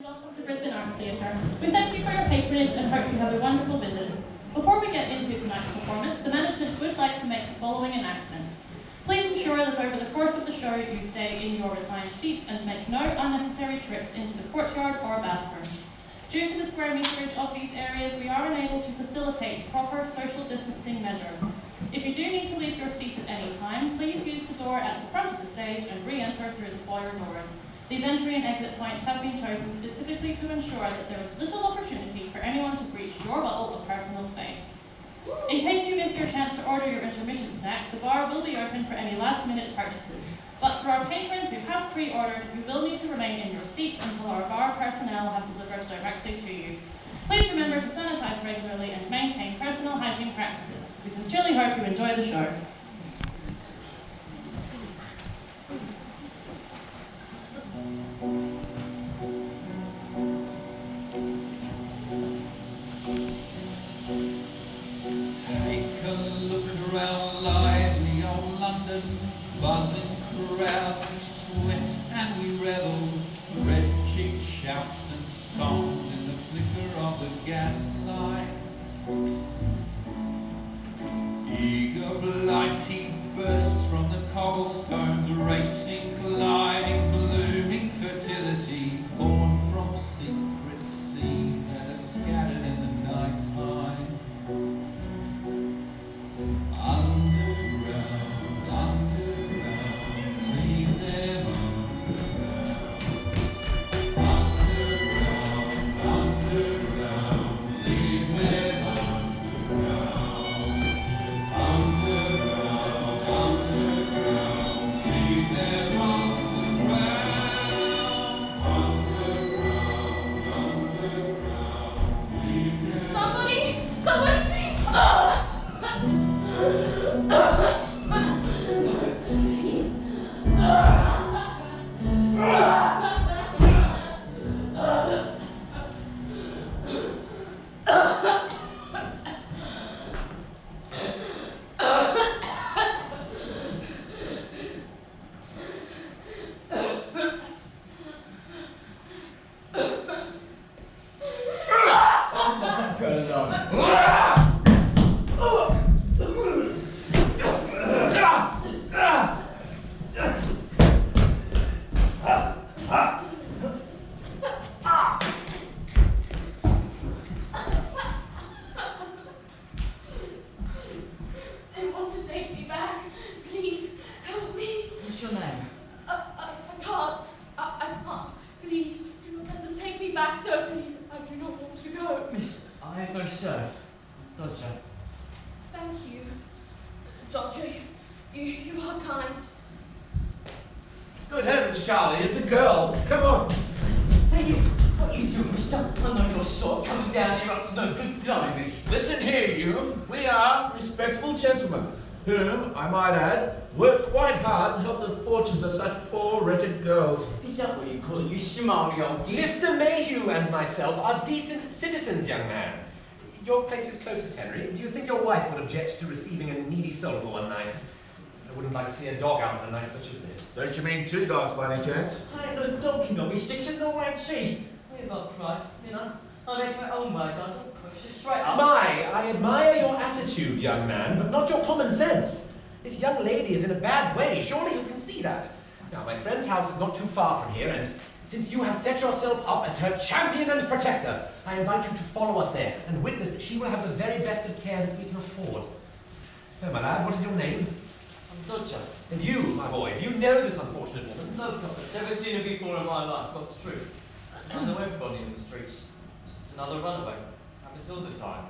Welcome to Brisbane Arts Theatre. We thank you for your patronage and hope you have a wonderful visit. Before we get into tonight's performance, the management would like to make the following announcements. Please ensure that over the course of the show you stay in your assigned seats and make no unnecessary trips into the courtyard or bathroom. Due to the square meterage of these areas, we are unable to facilitate proper social distancing measures. If you do need to leave your seat at any time, please use the door at the front of the stage and re-enter through the foyer doors. These entry and exit points have been chosen specifically to ensure that there is little opportunity for anyone to breach your bubble of personal space. In case you missed your chance to order your intermission snacks, the bar will be open for any last-minute purchases. But for our patrons who have pre-ordered, you will need to remain in your seats until our bar personnel have delivered directly to you. Please remember to sanitize regularly and maintain personal hygiene practices. We sincerely hope you enjoy the show. Buzzing crowds, we sweat and we revel, red-cheeked shouts and songs in the flicker of the gaslight. Eager blighty bursts from the cobblestones, racing, colliding, blooming fertility, born from secret seeds that are scattered in the night time. Whom, I might add, work quite hard to help the fortunes of such poor, wretched girls. Is that what you call it, you schmarmy old git? Mr. Mayhew and myself are decent citizens, young man. Your place is closest, Henry. Do you think your wife would object to receiving a needy soul for one night? I wouldn't like to see a dog out on a night such as this. Don't you mean two dogs by any chance? I ain't no dog, you know, me sticks and no ain't she. If I cried, you know, I make my own way, does it? Just straight up. I admire your attitude, young man, but not your common sense. This young lady is in a bad way. Surely you can see that. Now, my friend's house is not too far from here, and since you have set yourself up as her champion and protector, I invite you to follow us there and witness that she will have the very best of care that we can afford. So, my lad, what is your name? I'm Dodger. And you, my boy, do you know this unfortunate woman? No, Doctor. Never seen her before in my life, got the truth. I know everybody in the streets. Just another runaway. Happens all the time.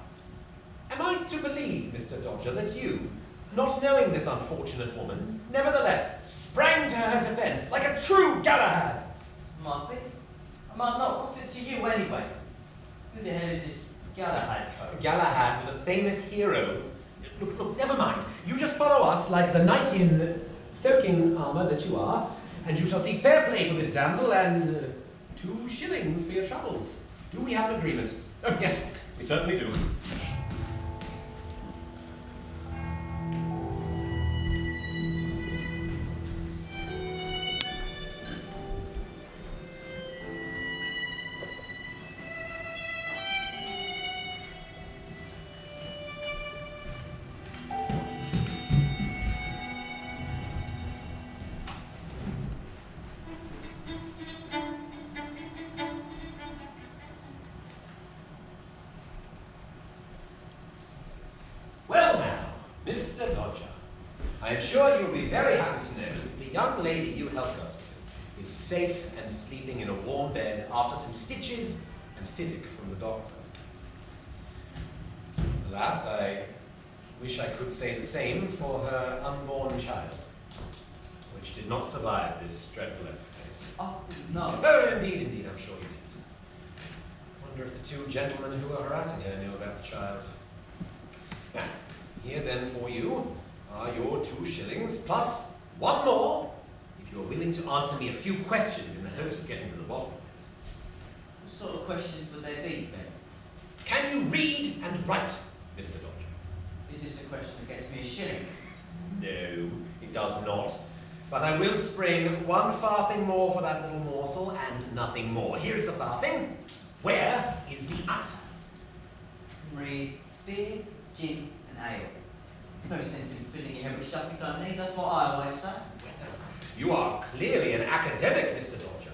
Am I to believe, Mr. Dodger, that you, not knowing this unfortunate woman, nevertheless sprang to her defense like a true Galahad? Might be. I might not. What's it to you anyway? Who the hell is this Galahad folk? Galahad was a famous hero. Look, never mind. You just follow us like the knight in soaking armour that you are, and you shall see fair play for this damsel and 2 shillings for your troubles. Do we have an agreement? Oh, yes, we certainly do. I am sure you'll be very happy to know that the young lady you helped us with is safe and sleeping in a warm bed after some stitches and physic from the doctor. Alas, I wish I could say the same for her unborn child, which did not survive this dreadful escapade. Oh, no. No, indeed, I'm sure you did. Wonder if the two gentlemen who were harassing her knew about the child. Now, here then for you are your 2 shillings, plus 1 more, if you are willing to answer me a few questions in the hopes of getting to the bottom of this. What sort of questions would they be, then? Can you read and write, Mr. Dodger? Is this a question that gets me a shilling? No, it does not. But I will spring 1 farthing more for that little morsel and nothing more. Here is the farthing. Where is the answer? Read beer, gin, and ale. No sense in filling your head with stuff you don't need, that's what I always say. You are clearly an academic, Mr. Dodger.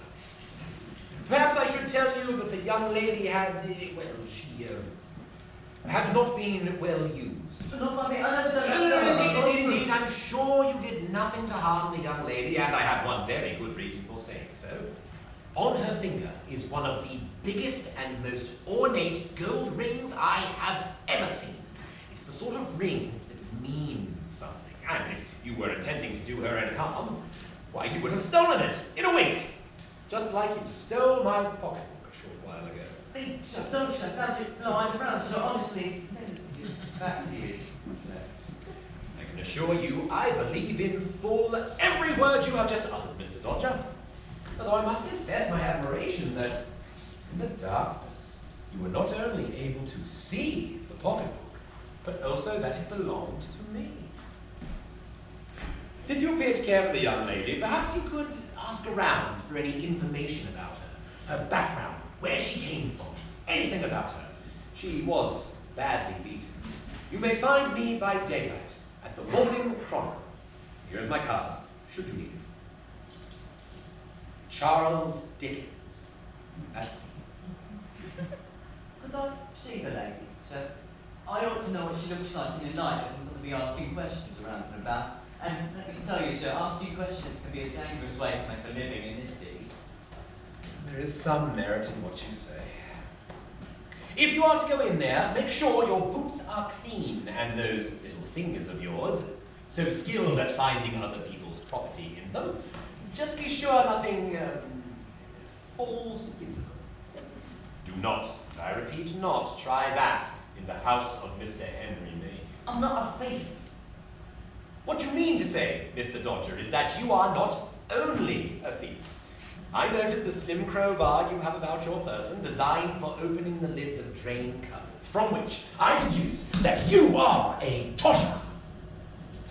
Perhaps I should tell you that the young lady had, she had not been well used. But not by me, I never done No, indeed, I'm sure you did nothing to harm the young lady, and I have one very good reason for saying so. On her finger is one of the biggest and most ornate gold rings I have ever seen. It's the sort of ring that means something, and if you were intending to do her any harm, why, you would have stolen it in a wink, just like you stole my pocketbook a short while ago. Don't say about it lying around, so honestly, back to you. I can assure you I believe in full every word you have just uttered, Mr. Dodger. Although I must confess my admiration that in the darkness you were not only able to see the pocketbook, but also that it belonged to me. Since you appear to care for the young lady, perhaps you could ask around for any information about her, her background, where she came from, anything about her. She was badly beaten. You may find me by daylight at the Morning Chronicle. Here is my card, should you need it. Charles Dickens. That's me. Could I see the lady, sir? I ought to know what she looks like in the night if I'm going to be asking questions around and about. And let me tell you, sir, asking questions can be a dangerous way to make a living in this city. There is some merit in what you say. If you are to go in there, make sure your boots are clean and those little fingers of yours, so skilled at finding other people's property in them, just be sure nothing falls into them. Do not, I repeat, not try that in the house of Mr. Henry Mayhew. I'm not a thief. What you mean to say, Mr. Dodger, is that you are not only a thief. I noted the slim crowbar you have about your person, designed for opening the lids of drain cupboards, from which I deduce that you are a tosher.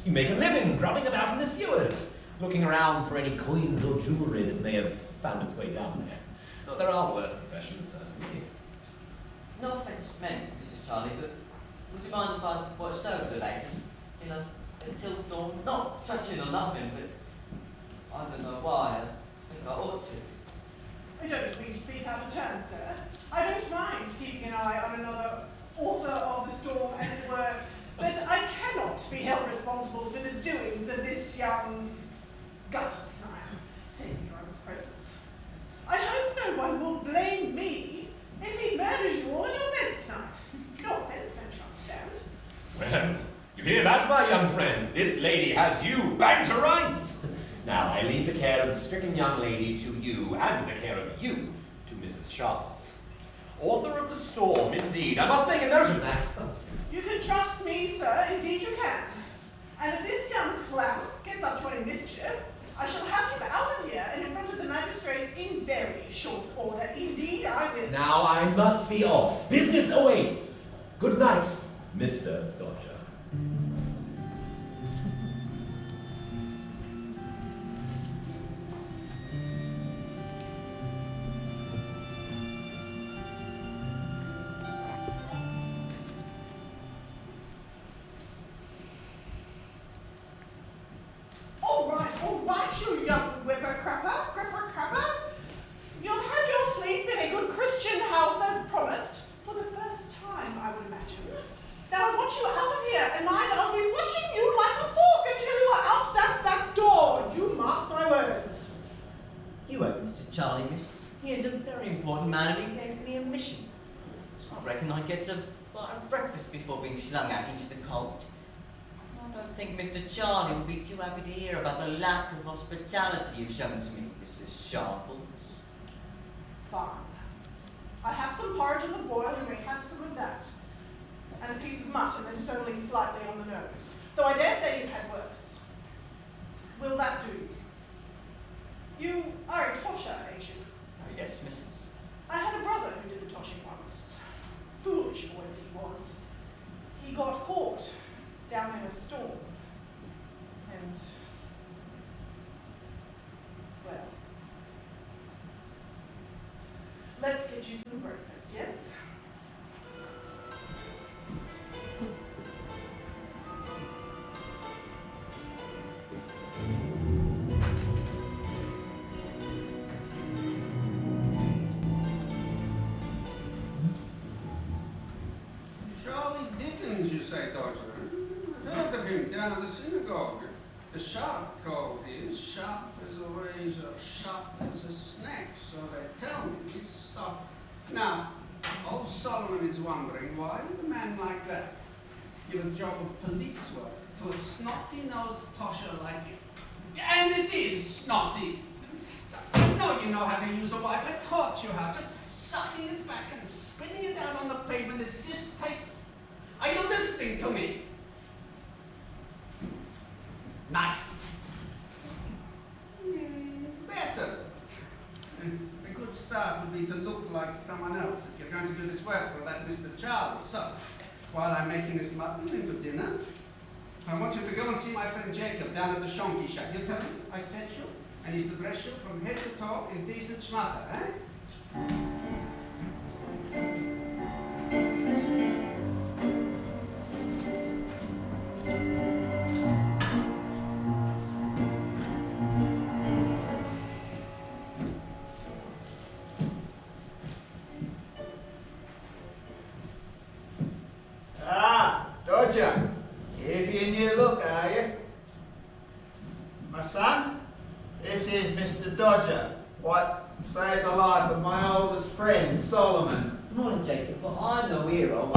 You make a living grubbing about in the sewers, looking around for any coins or jewellery that may have found its way down there. No, there are worse professions, certainly. No offence meant, Mr. Charlie, but would you mind if I watched over the lady? You know, until dawn, not touching or nothing, but I don't know why. I think I ought to. I don't mean to speak out of turn, sir. I don't mind keeping an eye on another author of the storm, as it were, but I cannot be held responsible for the doings of this young gutter-snire, saving your own presence. I hope no one will blame me if he murders you all in your beds tonight. No offence, don't you understand? Well, you hear that, my young friend? This lady has you banged to rights. Now, I leave the care of the stricken young lady to you, and the care of you to Mrs. Charles. Author of the storm, indeed. I must make a note of that. You can trust me, sir. Indeed you can. And if this young clown gets up to any mischief, I shall have him out of here and in front of the magistrates in very short order. Indeed I will. Now I must be off. Business awaits. Good night, Mr. Dodger. All right, you young whipper-crapper. You'll have your sleep in a good Christian house as promised, for the first time, I would imagine. Now I want you out of man and he gave me a mission. So I reckon I get to buy breakfast before being slung out into the cold. I don't think Mr. Charlie will be too happy to hear about the lack of hospitality you've shown to me, Mrs. Sharples. Fine. I have some porridge in the boil, you may have some of that. And a piece of mutton that is only slightly on the nose. Though I dare say you've had worse. Will that do you? You are a tosher, ain't you? Oh, yes, Mrs. I had a brother who did the toshing once. Foolish boy as he was. He got caught down in a storm. And, well, let's get you some breakfast, yes? Charlie Dickens, you say, Dodger? I've heard of him down at the synagogue. The sharp called he is, sharp as a razor, sharp as a snack, so they tell me. He's soft. Now, old Solomon is wondering why would a man like that give a job of police work to a snotty-nosed tosher like you? And it is snotty. I know you know how to use a wipe. I taught you how. Just sucking it back and spitting it out on the pavement is distasteful. Are you listening to me? Knife. Better. A good start would be to look like someone else if you're going to do this work for that Mr. Charlie. So, while I'm making this mutton into dinner, I want you to go and see my friend Jacob down at the shonky shack. You tell him I sent you, and he's to dress you from head to toe in decent schmutter, eh? Ah, Dodger, give you a new look, are you? My son, this is Mr. Dodger, what saved the life of my oldest friend, Solomon. Good morning, Jacob, but I'm no hero.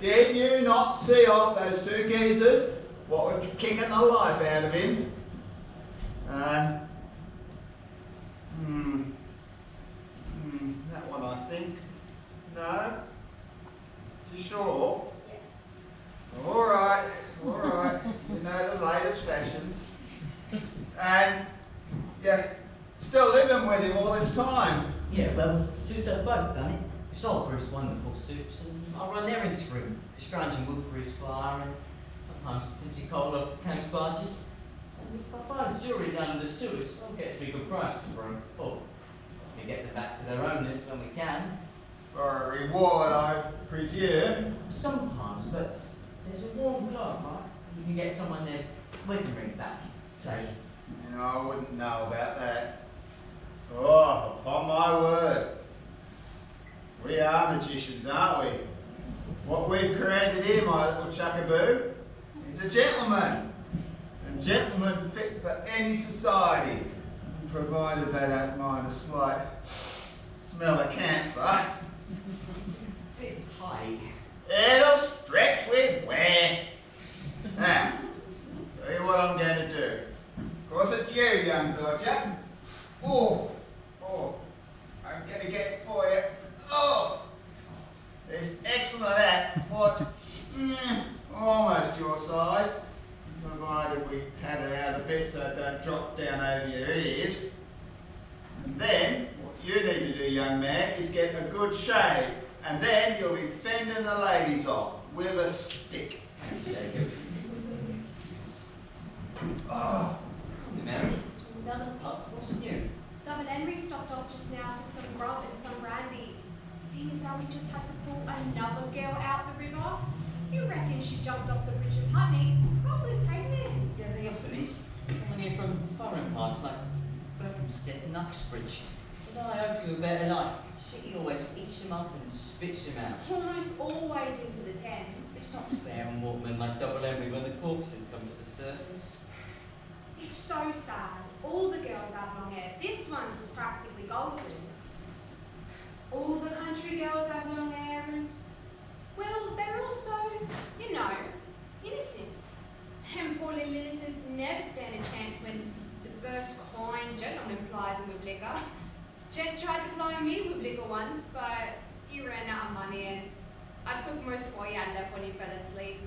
Did you not see off those two geezers? What were kicking the life out of him? That one I think. No? You sure? Yes. All right. You know the latest fashions. And you're still living with him all this time. Yeah, well, suits us both, doesn't it? We sold Bruce wonderful suits, and I run errands for him, scrounging wood for his fire, and sometimes pinching coal off the Thames barges. And if I find jewellery down in the sewers, I'll get pretty good prices for them. Oh, we get them back to their owners when we can. For a reward, I presume. Sometimes, but there's a warm glove, right? You can get someone their wedding ring back, say. You know, I wouldn't know about that. Oh, upon my word. We are magicians, aren't we? What we've created here, my little chuckaboo, is a gentleman. And gentlemen fit for any society, provided they don't mind a slight smell of camphor. It's a bit tight. It'll stretch with wear. Now, tell you what I'm going to do. Of course it's you, young Dodger. Oh, I'm going to get for you. Oh, this excellent hat. What's almost your size, provided we pat it out a bit so it don't drop down over your ears. And then, what you need to do, young man, is get a good shave, and then you'll be fending the ladies off with a stick. Thanks, Jacob. Oh, Mary, another pub, what's new? Double Henry stopped off just now for some grub and some brandy. Seeing as how we just had to pull another girl out the river, you reckon she jumped off the bridge in Putney? Probably pregnant. Yeah, they often is. Coming here from foreign parts like Berkhamsted and Uxbridge. But I hope to a better life. She always eats them up and spits them out. Almost always into the Thames. It's not fair on watermen like Double Henry when the corpses come to the surface. It's so sad. All the girls have long hair. This one's was practically golden. All the country girls have long hair and, well, they're also, you know, innocent. And poor little innocents never stand a chance when the first kind gentleman plies them with liquor. Jed tried to ply me with liquor once, but he ran out of money and I took most of what he had left when he fell asleep.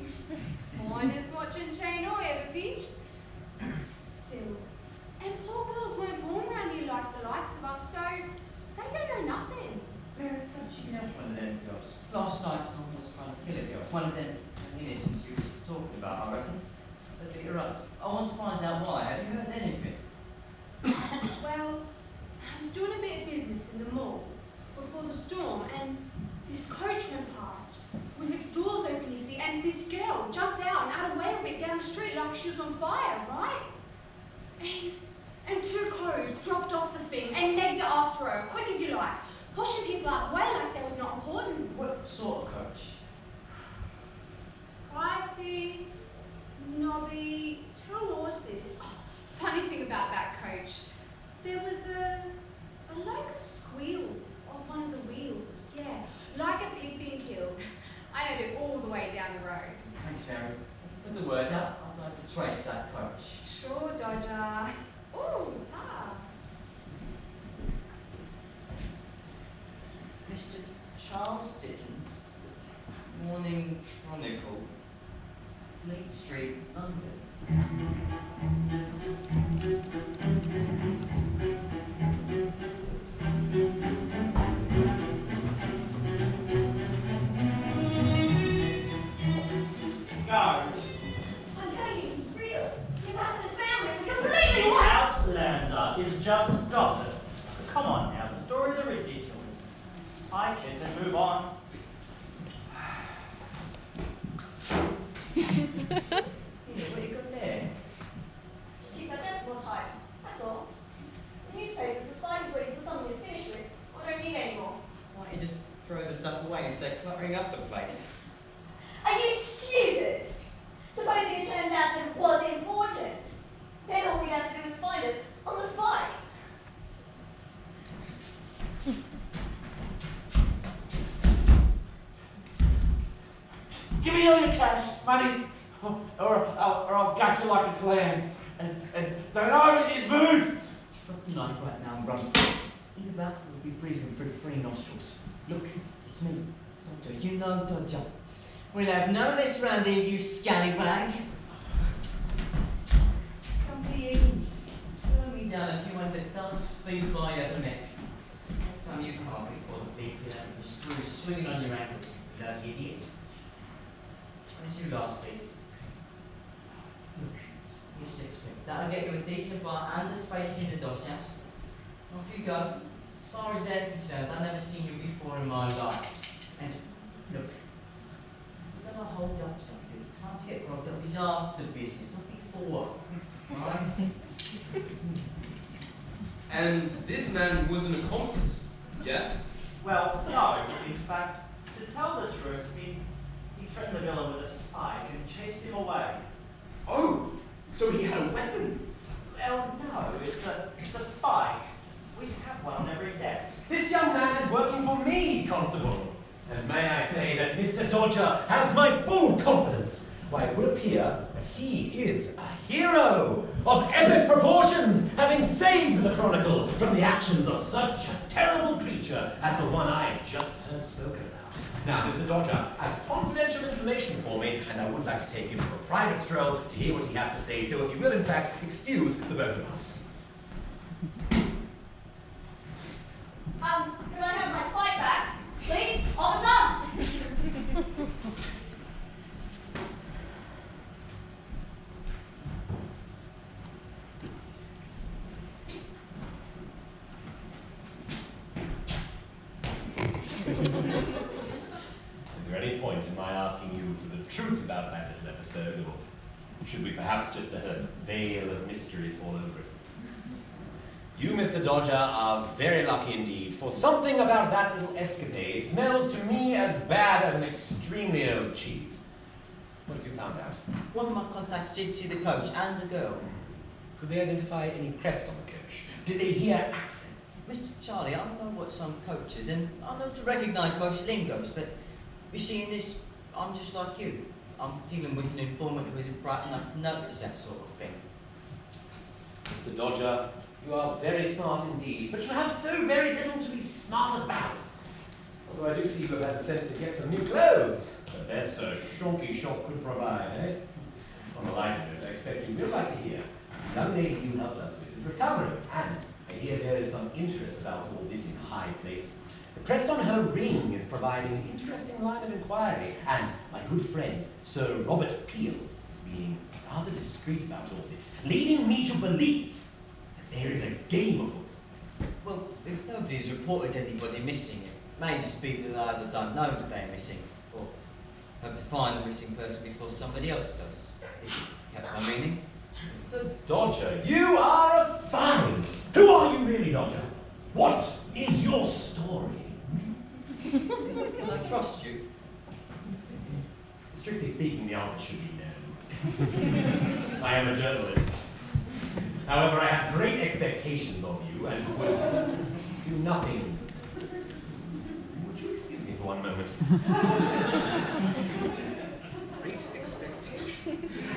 Finest watch and chain I ever pinched. Still, and poor girls weren't born around here like the likes of us, so they don't know nothing. Mary, perhaps you can help one of them girls. Last night someone was trying to kill a girl. One of them innocents you were just talking about, I reckon. But you're right. I want to find out why. Have you heard anything? Well, I was doing a bit of business in the mall before the storm, and this coach went past with its doors open, you see, and this girl jumped out and had a way of it down the street like she was on fire, right? And two coves dropped off the thing and legged it after her, quick as you like, pushing people out of the way like that was not important. What sort of coach? Pricey, knobby, 2 horses. Oh, funny thing about that coach, there was like a squeal of one of the wheels, yeah, like a pig being killed. I heard it all the way down the road. Thanks, Mary. Put the word out. I'd like to trace that coach. Sure, Dodger. Ooh, tar. Mr. Charles Dickens, Morning Chronicle, Fleet Street, London. Guard, I'm telling you, he's real. Your master's family was the completely wiped. Outlander is just gossip. Come on now, the stories are ridiculous. Spike it and move on. Here, what you got there? Just keeps our decimal time. That's all. The newspapers, the sliders waiting for something to finish with. I don't need any more. Why don't you just throw the stuff away instead of cluttering up the place? Are you stupid? Supposing it turns out that it was important. Then all we have to do is find it on the spike. Give me all your cash, money, or I'll gut you like a clam. And don't move! Drop the knife right now and run. In about will be breathing through 3 nostrils. Look, it's me, Dodger. You know Dodger. We'll have none of this round here, you scallywag. Come please. Slow me down if you want the dumbest thief I ever met. Next time you can't before the beat, you'll have your screws swinging on your ankles, you bloody idiot. When did you last eat? Look, your 6pence. That'll get you a decent bar and a space in the doss house. Off you go. As far as they're concerned, I've never seen you before in my life. And look, we're gonna hold up something. It's time to get grogged up. It's after business, not before. Right? And this man was an accomplice, yes? Well, no, in fact, to tell the truth, he threatened the villain with a spike and chased him away. Oh, so he had a weapon. Well, no, it's a spike. We have one on every desk. This young man is working for me, Constable. And may I say that Mr. Dodger has my full confidence. Why, it would appear that he is a hero of epic proportions, having saved the Chronicle from the actions of such a terrible creature as the one I just heard spoken about. Now, Mr. Dodger has confidential information for me, and I would like to take him for a private stroll to hear what he has to say, so if you will, in fact, excuse the both of us. Can I have my spike back? Please, officer! Is there any point in my asking you for the truth about that little episode, or should we perhaps just let a veil of mystery fall over it? You, Mr. Dodger, are very lucky indeed, for something about that little escapade smells to me as bad as an extremely old cheese. What have you found out? One of my contacts did see the coach and the girl. Could they identify any crest on the coach? Did they hear accents? Mr. Charlie, I know what some coaches, and I know to recognise most lingos, but you see, in this, I'm just like you. I'm dealing with an informant who isn't bright enough to notice that sort of thing. Mr. Dodger, you are very smart indeed, but you have so very little to be smart about. Although I do see you have had the sense to get some new clothes. The best a shonky shop could provide, eh? On a lighter note, I expect you will like to hear. The young lady you helped us with is recovering, and I hear there is some interest about all this in high places. The crest on her ring is providing an interesting line of inquiry, and my good friend, Sir Robert Peel, is being rather discreet about all this, leading me to believe that there is a game afoot. Well, if nobody's reported anybody missing, it may just be that I either don't know that they're missing, or hope to find the missing person before somebody else does. If you catch my meaning. Mr. Dodger, you are a find! Who are you really, Dodger? What is your story? Can I trust you? Strictly speaking, the answer should be no. I am a journalist. However, I have great expectations of you and would do nothing. Would you excuse me for one moment? Great expectations.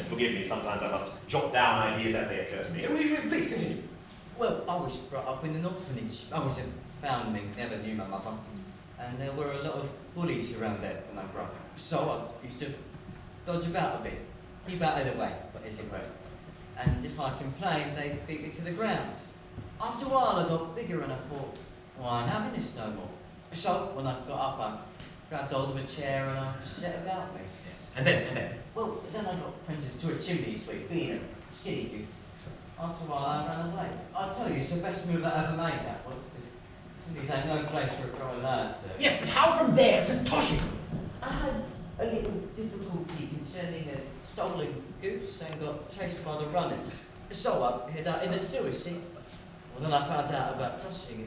Forgive me, sometimes I must jot down ideas as they occur to me. Please continue. Well, I was brought up in an orphanage. I was a foundling, never knew my mother. And there were a lot of bullies around there when I grew up. So I used to dodge about a bit, keep out of the way, but as it were. And if I complained, they'd beat me to the ground. After a while, I got bigger and I thought, well, I'm having this no more. So when I got up, I grabbed hold of a chair and I set about me. Yes. And then? Well, then I got apprenticed to a chimney sweep, being a skinny youth. After a while, I ran away. I tell you, it's the best move I ever made, that was. Chimneys ain't no place for a growing lad, sir. Yes, but how from there to Toshing? I had a little difficulty concerning a stolen goose and got chased by the runners. So I hid out in the sewer, see? Well, then I found out about Toshing.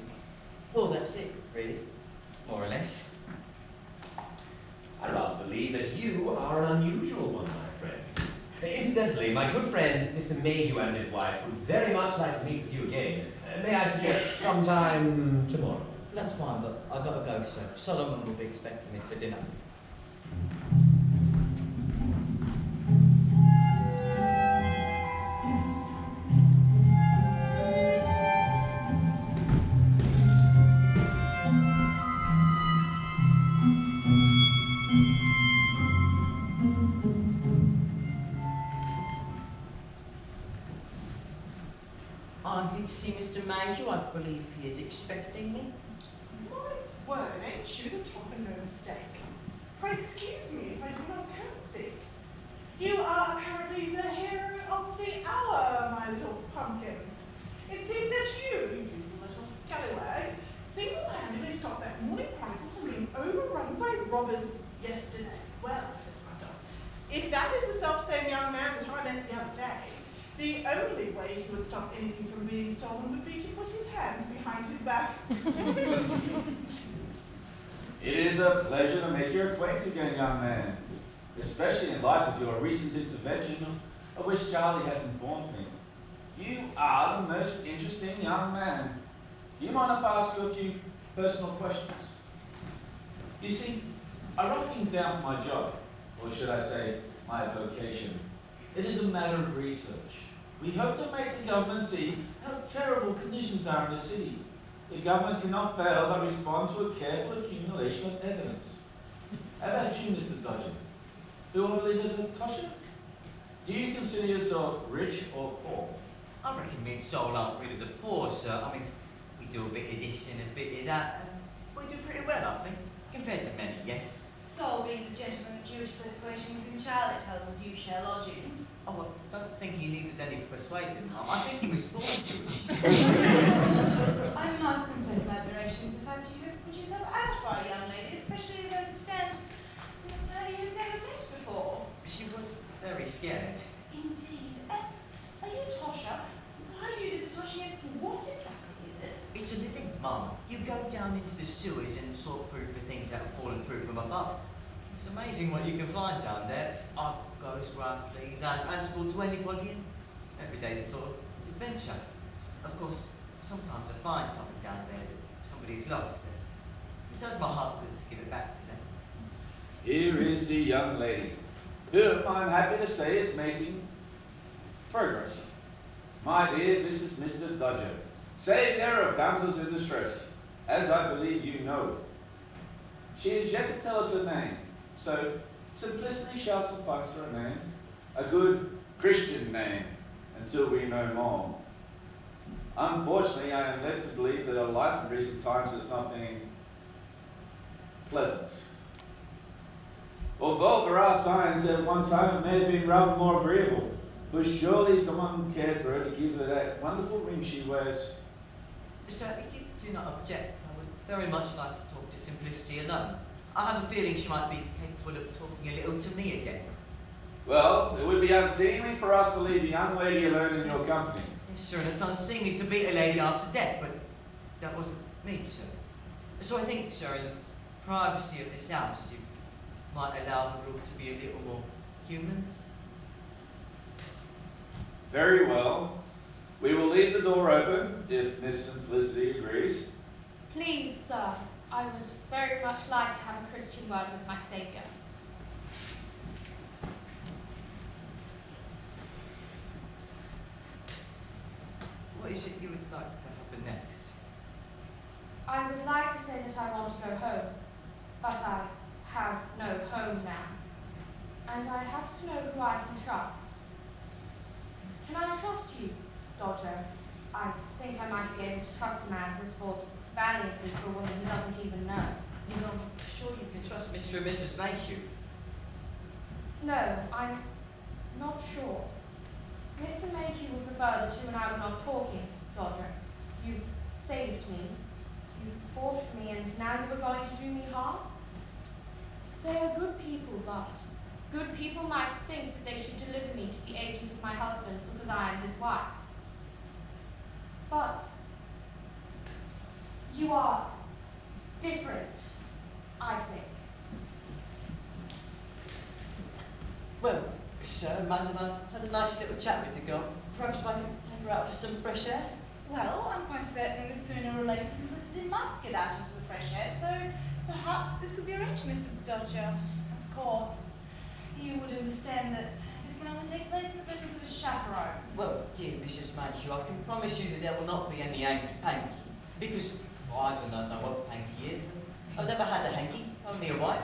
Well, that's it, really. More or less. I rather believe that you are an unusual one, my friend. Incidentally, my good friend, Mr. Mayhew and his wife, would very much like to meet with you again. May I suggest sometime tomorrow? That's fine, but I've got to go, sir. Solomon will be expecting me for dinner. I'm here to see Mr. Mayhew. I believe he is expecting me. My word, ain't you the top and no mistake? Pray excuse me if I do not curtsy. You are apparently the hero of the hour, my little pumpkin. It seems that you little scallywag, single-handedly stopped that morning chronicle from being overrun by robbers yesterday. Well, I said to myself, if that is the self-same young man that I met the other day, the only way he would stop anything from being stolen would be to put his hands behind his back. It is a pleasure to make your acquaintance again, young man, especially in light of your recent intervention, of which Charlie has informed me. You are the most interesting young man. Do you mind if I ask you a few personal questions? You see, I write things down for my job, or should I say, my vocation. It is a matter of research. We hope to make the government see how terrible conditions are in the city. The government cannot fail but respond to a careful accumulation of evidence. How about you, Mr. Dodger? Do I believe there's a Tosha? Do you consider yourself rich or poor? I reckon me and Sol aren't really the poor, sir. I mean, we do a bit of this and a bit of that, and we do pretty well, I think, compared to many, yes. Sol being the gentleman of Jewish persuasion whom Charlie tells us you share lodgings. Oh, I don't think he needed any persuading, Mum. I think he was born Jewish. I must confess my admiration to the fact you have put yourself out for a young lady, especially as I understand that you have never met before. She was very scared. Indeed. And are you Tosha? Why do you do the Toshing and what exactly is it? It's a living, Mum. You go down into the sewers and sort through for things that have fallen through from above. It's amazing what you can find down there. I go as where I please and answerable to anybody, and every day's a sort of adventure. Of course, Sometimes I find something down there that somebody's lost. It does my heart good to give it back to them. Here is the young lady, whom I'm happy to say is making progress. My dear Mr. Dodger, saviour of damsels in distress, as I believe you know. She is yet to tell us her name, so simplicity shall suffice for a name, a good Christian name, until we know more. Unfortunately, I am led to believe that her life in recent times has not been pleasant. Although there are signs that at one time it may have been rather more agreeable, for surely someone cared for her to give her that wonderful ring she wears. Sir, if you do not object, I would very much like to talk to Simplicity alone. I have a feeling she might be capable of talking a little to me again. Well, it would be unseemly for us to leave the young lady alone in your company. Yes, sir, and it's unseemly to beat a lady after death, but that wasn't me, sir. So I think, sir, in the privacy of this house, you might allow the rule to be a little more human. Very well. We will leave the door open, if Miss Simplicity agrees. Please, sir, I would very much like to have a Christian word with my Saviour. What is it you would like to happen next? I would like to say that I want to go home, but I have no home now. And I have to know who I can trust. Can I trust you, Dodger? I think I might be able to trust a man who has fought valiantly for a woman he doesn't even know. You know, I'm sure you can trust Mr. and Mrs. Mayhew. No, I'm not sure. Mr. Mayhew would prefer that you and I were not talking, Dodger. You saved me. You fought for me, and now you are going to do me harm? They are good people, but good people might think that they should deliver me to the agents of my husband because I am his wife. But you are different, I think. Well, sir, madam, I've had a nice little chat with the girl. Perhaps I can take her out for some fresh air? Well, I'm quite certain that sooner or later Simplicity must get out into the fresh air, so perhaps this could be arranged, Mr. Dodger. Of course, you would understand that this can only take place in the presence of a chaperone. Well, dear Mrs. Mayhew, I can promise you that there will not be any hanky-panky, because I do not know what hanky is. I've never had a hanky, only a wife.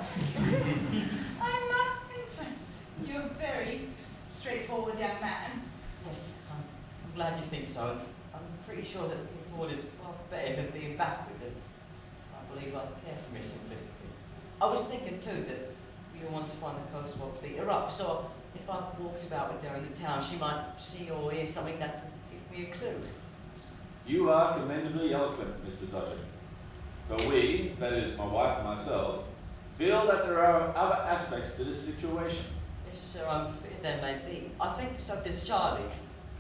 I must confess, you're a very straightforward young man. Yes, I'm glad you think so. I'm pretty sure that being forward is far better than being backward, and I believe I care for Miss Simplicity. I was thinking too that you want to find the coast will beat her up, so if I walked about with her in the town, she might see or hear something that could give me a clue. You are commendably eloquent, Mr. Dodger. But we, that is, my wife and myself, feel that there are other aspects to this situation. Yes, sir, I'm afraid there may be. I think so does Charlie.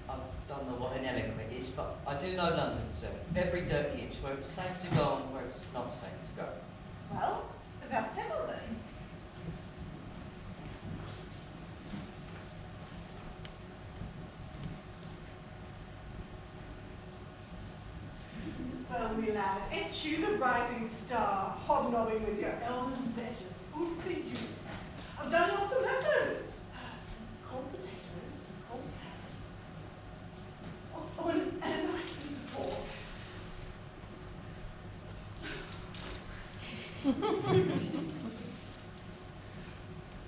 I don't know what an eloquent is, but I do know London, sir. Every dirty inch, where it's safe to go and where it's not safe to go. Well, that's settled then. Well, me lad, ain't you the rising star, hobnobbing with your elders and betters? Good for you. I've done lots of leftovers. Some cold potatoes, some cold carrots. Oh, and a nice piece of pork.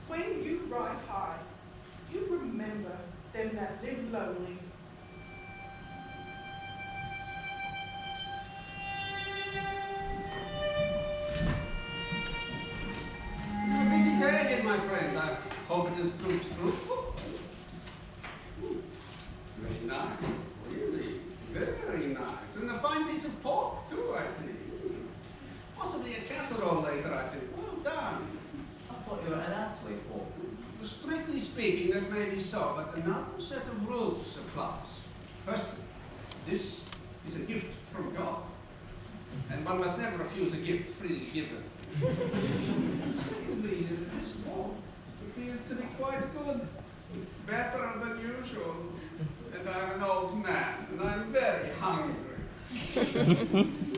When you rise high, you remember them that live lowly. A busy day again, my friend. I hope it has proved fruitful. Very nice. Really, very nice. And a fine piece of pork, too, I see. Possibly a casserole later, I think. Well done. I thought you were allowed to eat pork. Strictly speaking, that may be so, but another set of rules applies. Firstly, this is a gift from God, and one must never refuse a gift freely given. Secondly, this pork appears to be quite good, better than usual. And I'm an old man, and I'm very hungry.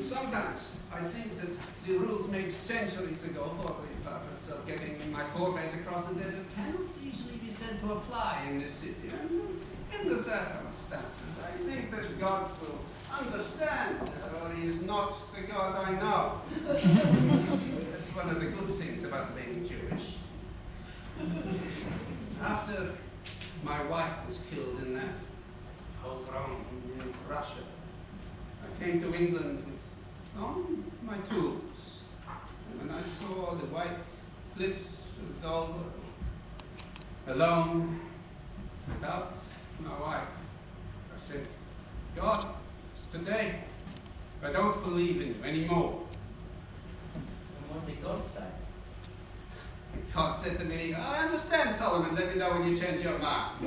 Sometimes I think that the rules made centuries ago for the purpose of getting my forebears across the desert cannot easily be said to apply in this city. And in the circumstances, I think that God will understand, or he is not the God I know. That's one of the good things about being Jewish. After my wife was killed in that pogrom in Russia, I came to England with my tools. And when I saw the white cliffs of Dover, alone, without my wife, I said, God, today I don't believe in you anymore. And what did God say? God said to me, I understand, Solomon, let me know when you change your mind.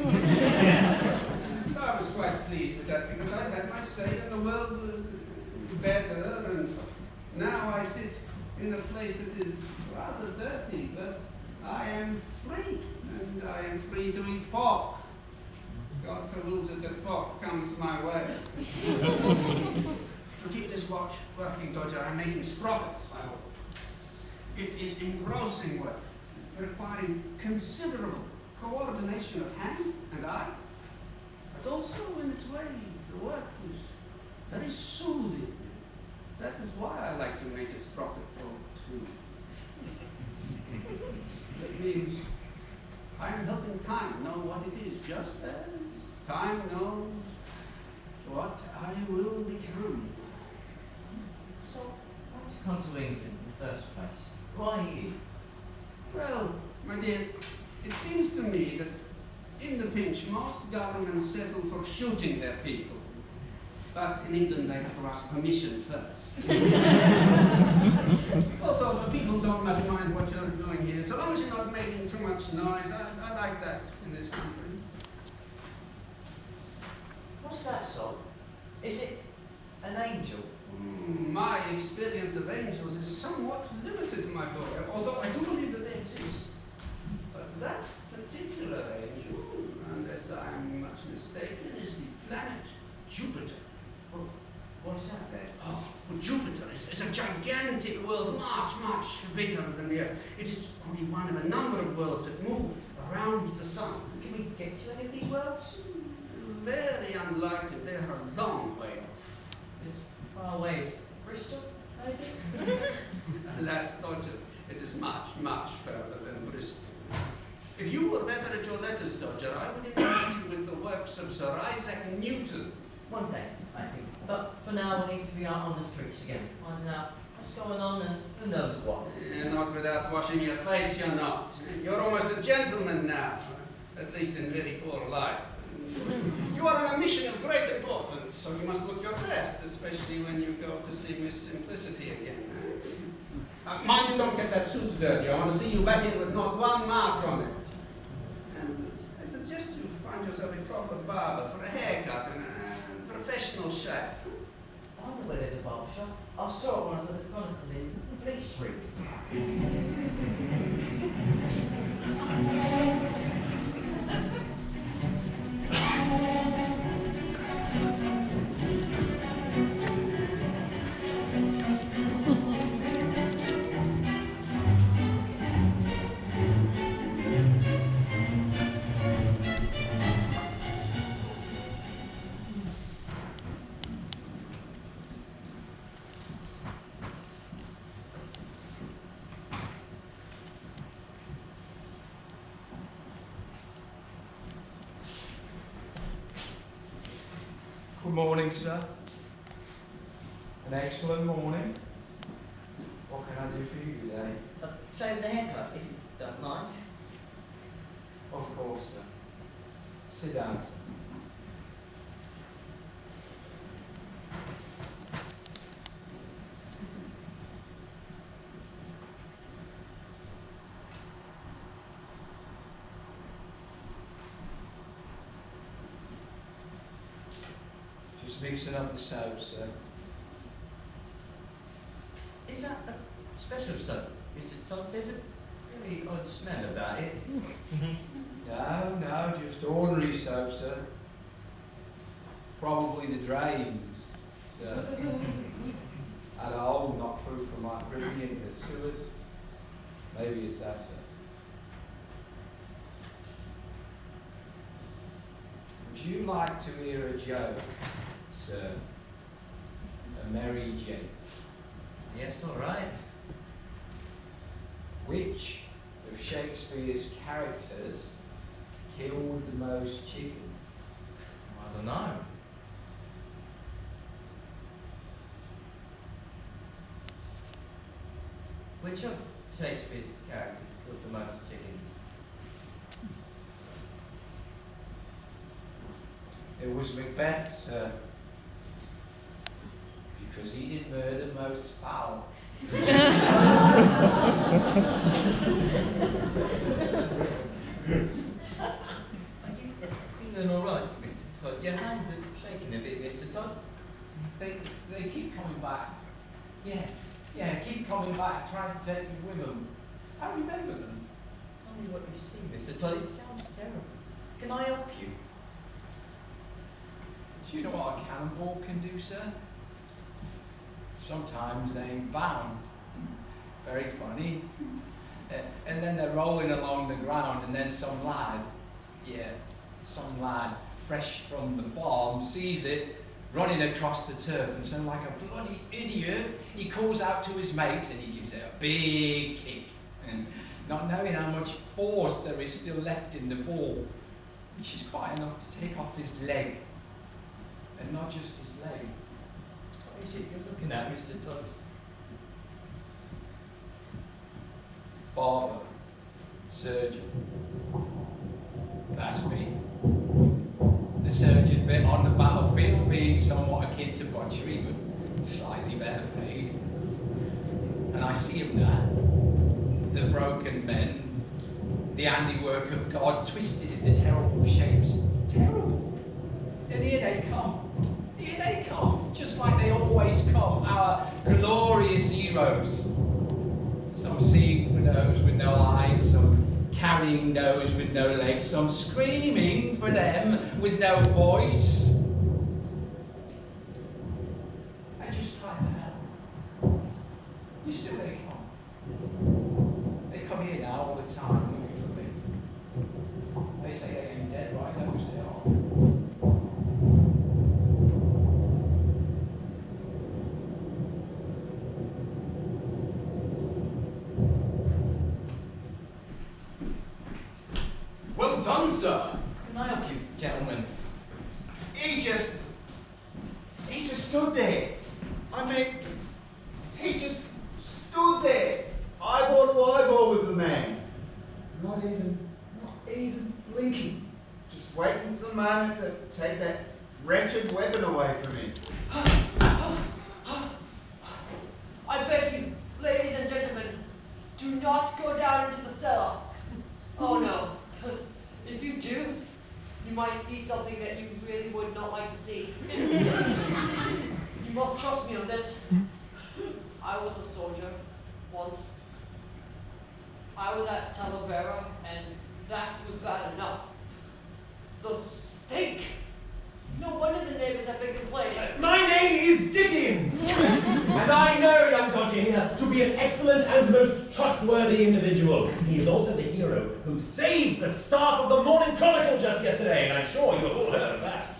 I was quite pleased with that because I had my say and the world was better, and now I sit in a place that is rather dirty, but I am free, and I am free to eat pork. God so wills it that pork comes my way. To keep this watch working, Dodger, I'm making sprockets, my lord. It is engrossing work, requiring considerable coordination of hand and eye, but also in its way, the work is very soothing. That is why I like to make a sprocket boat too. That means I am helping time know what it is, just as time knows what I will become. So, why did you come to England in the first place? Why you? Well, my dear, it seems to me that in the pinch, most governments settle for shooting their people. But in England, they have to ask permission first. Also, the people don't much mind what you're doing here, so long as you're not making too much noise. I like that in this country. What's that, Sol? Is it an angel? My experience of angels is somewhat limited, my boy, although I do believe that they exist. But that particular angel, unless I'm much mistaken, is the planet Jupiter. Well, what's that then? Oh, well, Jupiter is a gigantic world, much bigger than the Earth. It is only one of a number of worlds that move around the sun. Can we get to any of these worlds? Very unlikely. They are a long way off. As far away as Bristol, maybe? Alas, Dodger, it is much further than Bristol. If you were better at your letters, Dodger, I would entrust you with the works of Sir Isaac Newton. One day, I think. But for now, we need to be out on the streets again, finding out what's going on and who knows what. Not without washing your face, you're not. You're almost a gentleman now, at least in very poor light. You are on a mission of great importance, so you must look your best, especially when you go to see Miss Simplicity again. Mind you don't get that suit dirty. I want to see you back in with not one mark on it. And I suggest you find yourself a proper barber for a haircut and a professional shave. I wonder where there's a barber shop. I saw it when I was at the Chronicle in Fleet Street. Good morning, sir. An excellent morning. What can I do for you today? Shave the haircut, if you don't mind. Of course, sir. Sit down, sir. Just mixing up the soap, sir. Is that a special soap, Mr. Todd? There's a very odd smell about it. No, just ordinary soap, sir. Probably the drains Sir, had a hole knocked through from my privy into the sewers. Maybe it's that, sir. Would you like to hear a joke, sir? A merry joke? Yes, all right. Which of Shakespeare's characters killed the most chickens? I don't know. Which of Shakespeare's characters killed the most chickens? It was Macbeth, sir. Because he did murder most fowl. I feeling all right, Mr. Todd? Your hands are shaking a bit, Mr. Todd. They keep coming back. Yeah, keep coming back, trying to take me with them. I remember them. Tell me what you see, Mr. Todd. It sounds terrible. Can I help you? Do you know what a cannonball can do, sir? Sometimes they ain't bounds. Very funny. And then they're rolling along the ground, and then some lad, fresh from the farm, sees it running across the turf, and so like a bloody idiot, he calls out to his mates and he gives it a big kick, and not knowing how much force there is still left in the ball, which is quite enough to take off his leg, and not just his leg. What is it you're looking at, Mr. Todd? Barber, surgeon. That's me. The surgeon bit on the battlefield, being somewhat akin to butchery, but slightly better paid. And I see him there. The broken men, the handiwork of God, twisted into terrible shapes. Terrible. And here they come. Here they come, just like they always come, our glorious heroes. Some seeing for those with no eyes, some carrying those with no legs, some screaming for them with no voice. And just try that out. You still they come. They come here now all the time looking for me. They say they ain't dead, right? Those they are. Well done, sir. Can I help you, gentlemen? He just stood there. I mean, he just stood there, eyeball to eyeball with the man. Not even blinking. Just waiting for the moment to take that wretched weapon away from him. I beg you, ladies and gentlemen, do not go down into the cellar. Oh no, because if you do, you might see something that you really would not like to see. You must trust me on this. I was a soldier once. I was at Talavera, and that was bad enough. The stink! No wonder the neighbors have been complaining. My name is Dickens, and I know young Dodger here to be an excellent and most trustworthy individual. He is also the hero who saved the staff of the Morning Chronicle just yesterday, and I'm sure you have all heard of that.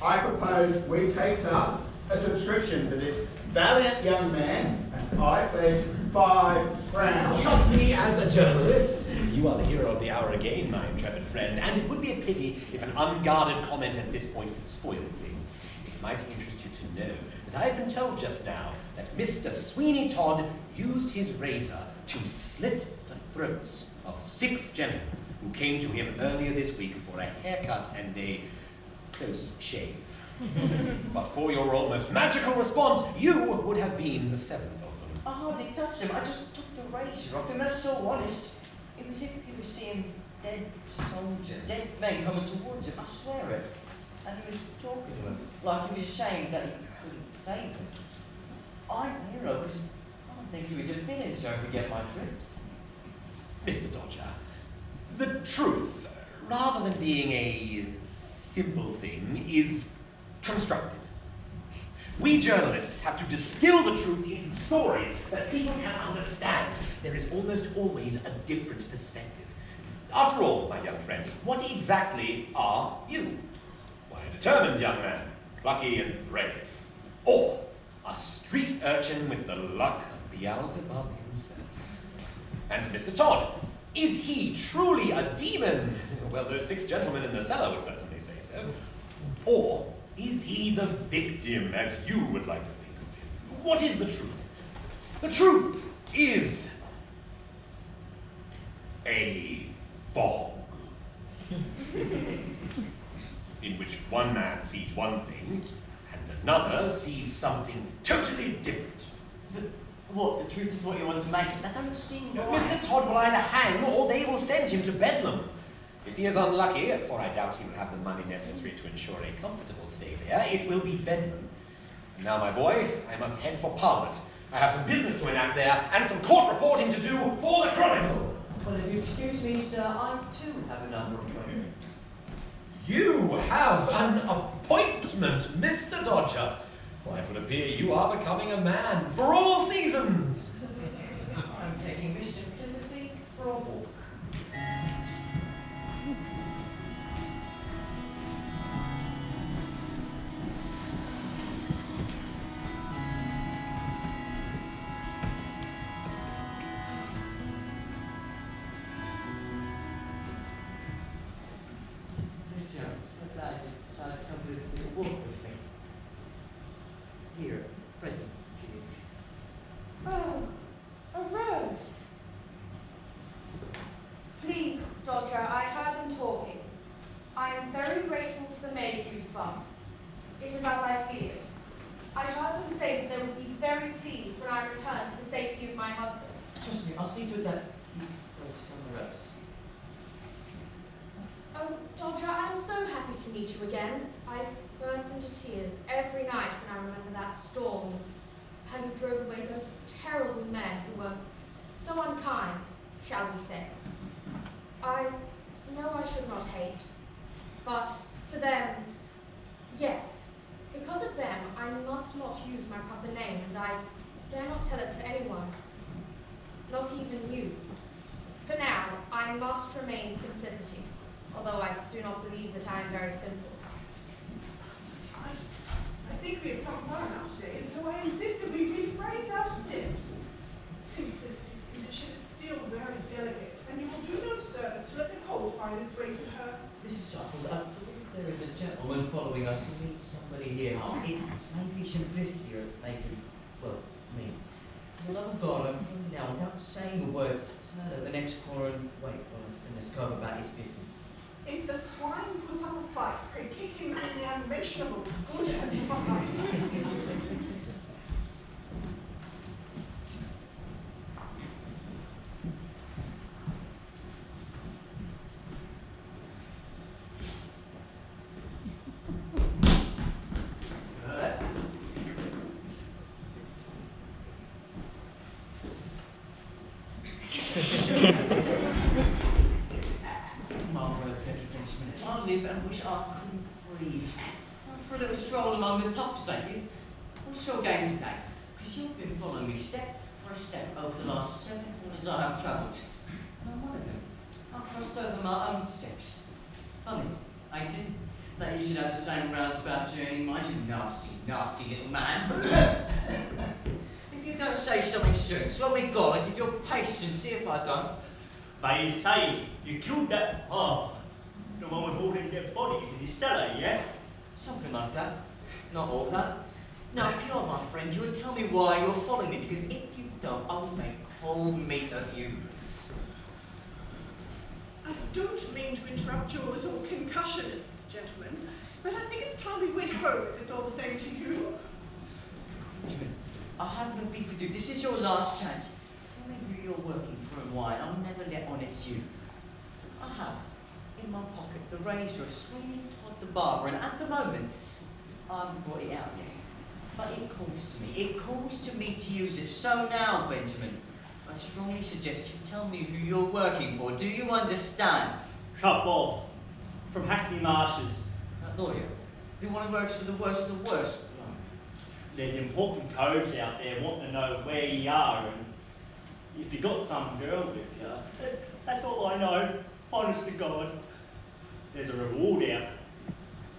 I propose we take up a subscription for this valiant young man, and I pledge £5. Trust me as a journalist. You are the hero of the hour again, my intrepid friend, and it would be a pity if an unguarded comment at this point spoiled things. It might interest you to know that I have been told just now that Mr. Sweeney Todd used his razor to slit the throats of 6 gentlemen who came to him earlier this week for a haircut and a close shave. But for your almost magical response, you would have been the 7th of them. I hardly touched him. I just took the razor off him. That's so honest. It was as if he was seeing dead soldiers, dead men coming towards him. I swear it. And he was talking to them like he was ashamed that he couldn't save them. I'm a hero because I don't think he was a villain, so forget my drift. Mr. Dodger, the truth, rather than being a simple thing, is constructed. We journalists have to distill the truth into stories that people can understand. There is almost always a different perspective. After all, my young friend, what exactly are you? Why, a determined young man, plucky and brave. Or a street urchin with the luck of Beelzebub himself. And Mr. Todd, is he truly a demon? Well, those 6 gentlemen in the cellar would certainly say so. Or is he the victim, as you would like to think of him? What is the truth? The truth is a fog. In which one man sees one thing, and another sees something totally different. What, the truth is what you want to make it? That don't seem right. Mr. Todd will either hang, or they will send him to Bedlam. If he is unlucky, for I doubt he will have the money necessary to ensure a comfortable stay there, it will be Bedlam. And now, my boy, I must head for Parliament. I have some business to enact there, and some court reporting to do for the Chronicle. Well, if you excuse me, sir, I too have another appointment. You have an appointment, Mr. Dodger. Why, it would appear you are becoming a man for all seasons. I'm taking Miss Simplicity for a walk. Mr. I'm so glad you decided to come to this little walk with me. Here, present for you. Oh, a rose. Please, Dodger, I heard them talking. I am very grateful to the Mayhew's Fund. It is as I feared. I heard them say that they would be very pleased when I return to the safety of my husband. Trust me, I'll see to it that you go somewhere else. Oh, Dodger, I am so happy to meet you again. I burst into tears every night when I remember that storm and how you drove away those terrible men who were so unkind, shall we say. I know I should not hate, but for them, yes. Because of them, I must not use my proper name, and I dare not tell it to anyone, not even you. For now, I must remain Simplicity, although I do not believe that I am very simple. I think we have come far enough today, and so I insist that we rephrase our steps. Simplicity's condition is still very delicate, and you will do no service to let the cold find its way to her. Mrs. Shuffles, I believe there is a gentleman following us to meet somebody here. It may be Simplicity or maybe, well, me. For the love of God, I'm going now without saying a word to turn at the next corner and wait while I send this cove about his business. If the swine puts up a fight, pray kick him in the unmentionable good and fine. I live and wish I couldn't breathe. For a little stroll among the tops, ain't you? What's your game today? Because you've been following me step for step over the last 7 corners I have travelled. And on one of them, I crossed over my own steps. Funny, ain't it? That you should have the same roundabout journey, mind you, nasty, nasty little man. If you don't say something soon, so help me God, I'll give you a paste and see if I don't. They say you killed that father. The one with all them dead bodies in his cellar, yeah? Something like that. Not all that. Now, if you're my friend, you would tell me why you're following me, because if you don't, I will make cold meat of you. I don't mean to interrupt your little concussion, gentlemen, but I think it's time we went home if it's all the same to you. Benjamin, I have no beef with you. This is your last chance. Tell me who you're working for and why, and I'll never let on it's you. I have in my pocket the razor of Sweeney Todd the barber, and at the moment, I haven't brought it out yet. But it calls to me. It calls to me to use it. So now, Benjamin, I strongly suggest you tell me who you're working for. Do you understand? Cut Bob, from Hackney Marshes. That lawyer? The one who works for the worst of the worst? there's important codes out there wanting to know where you are and if you got some girl with you. That's all I know, honest to God. There's a reward out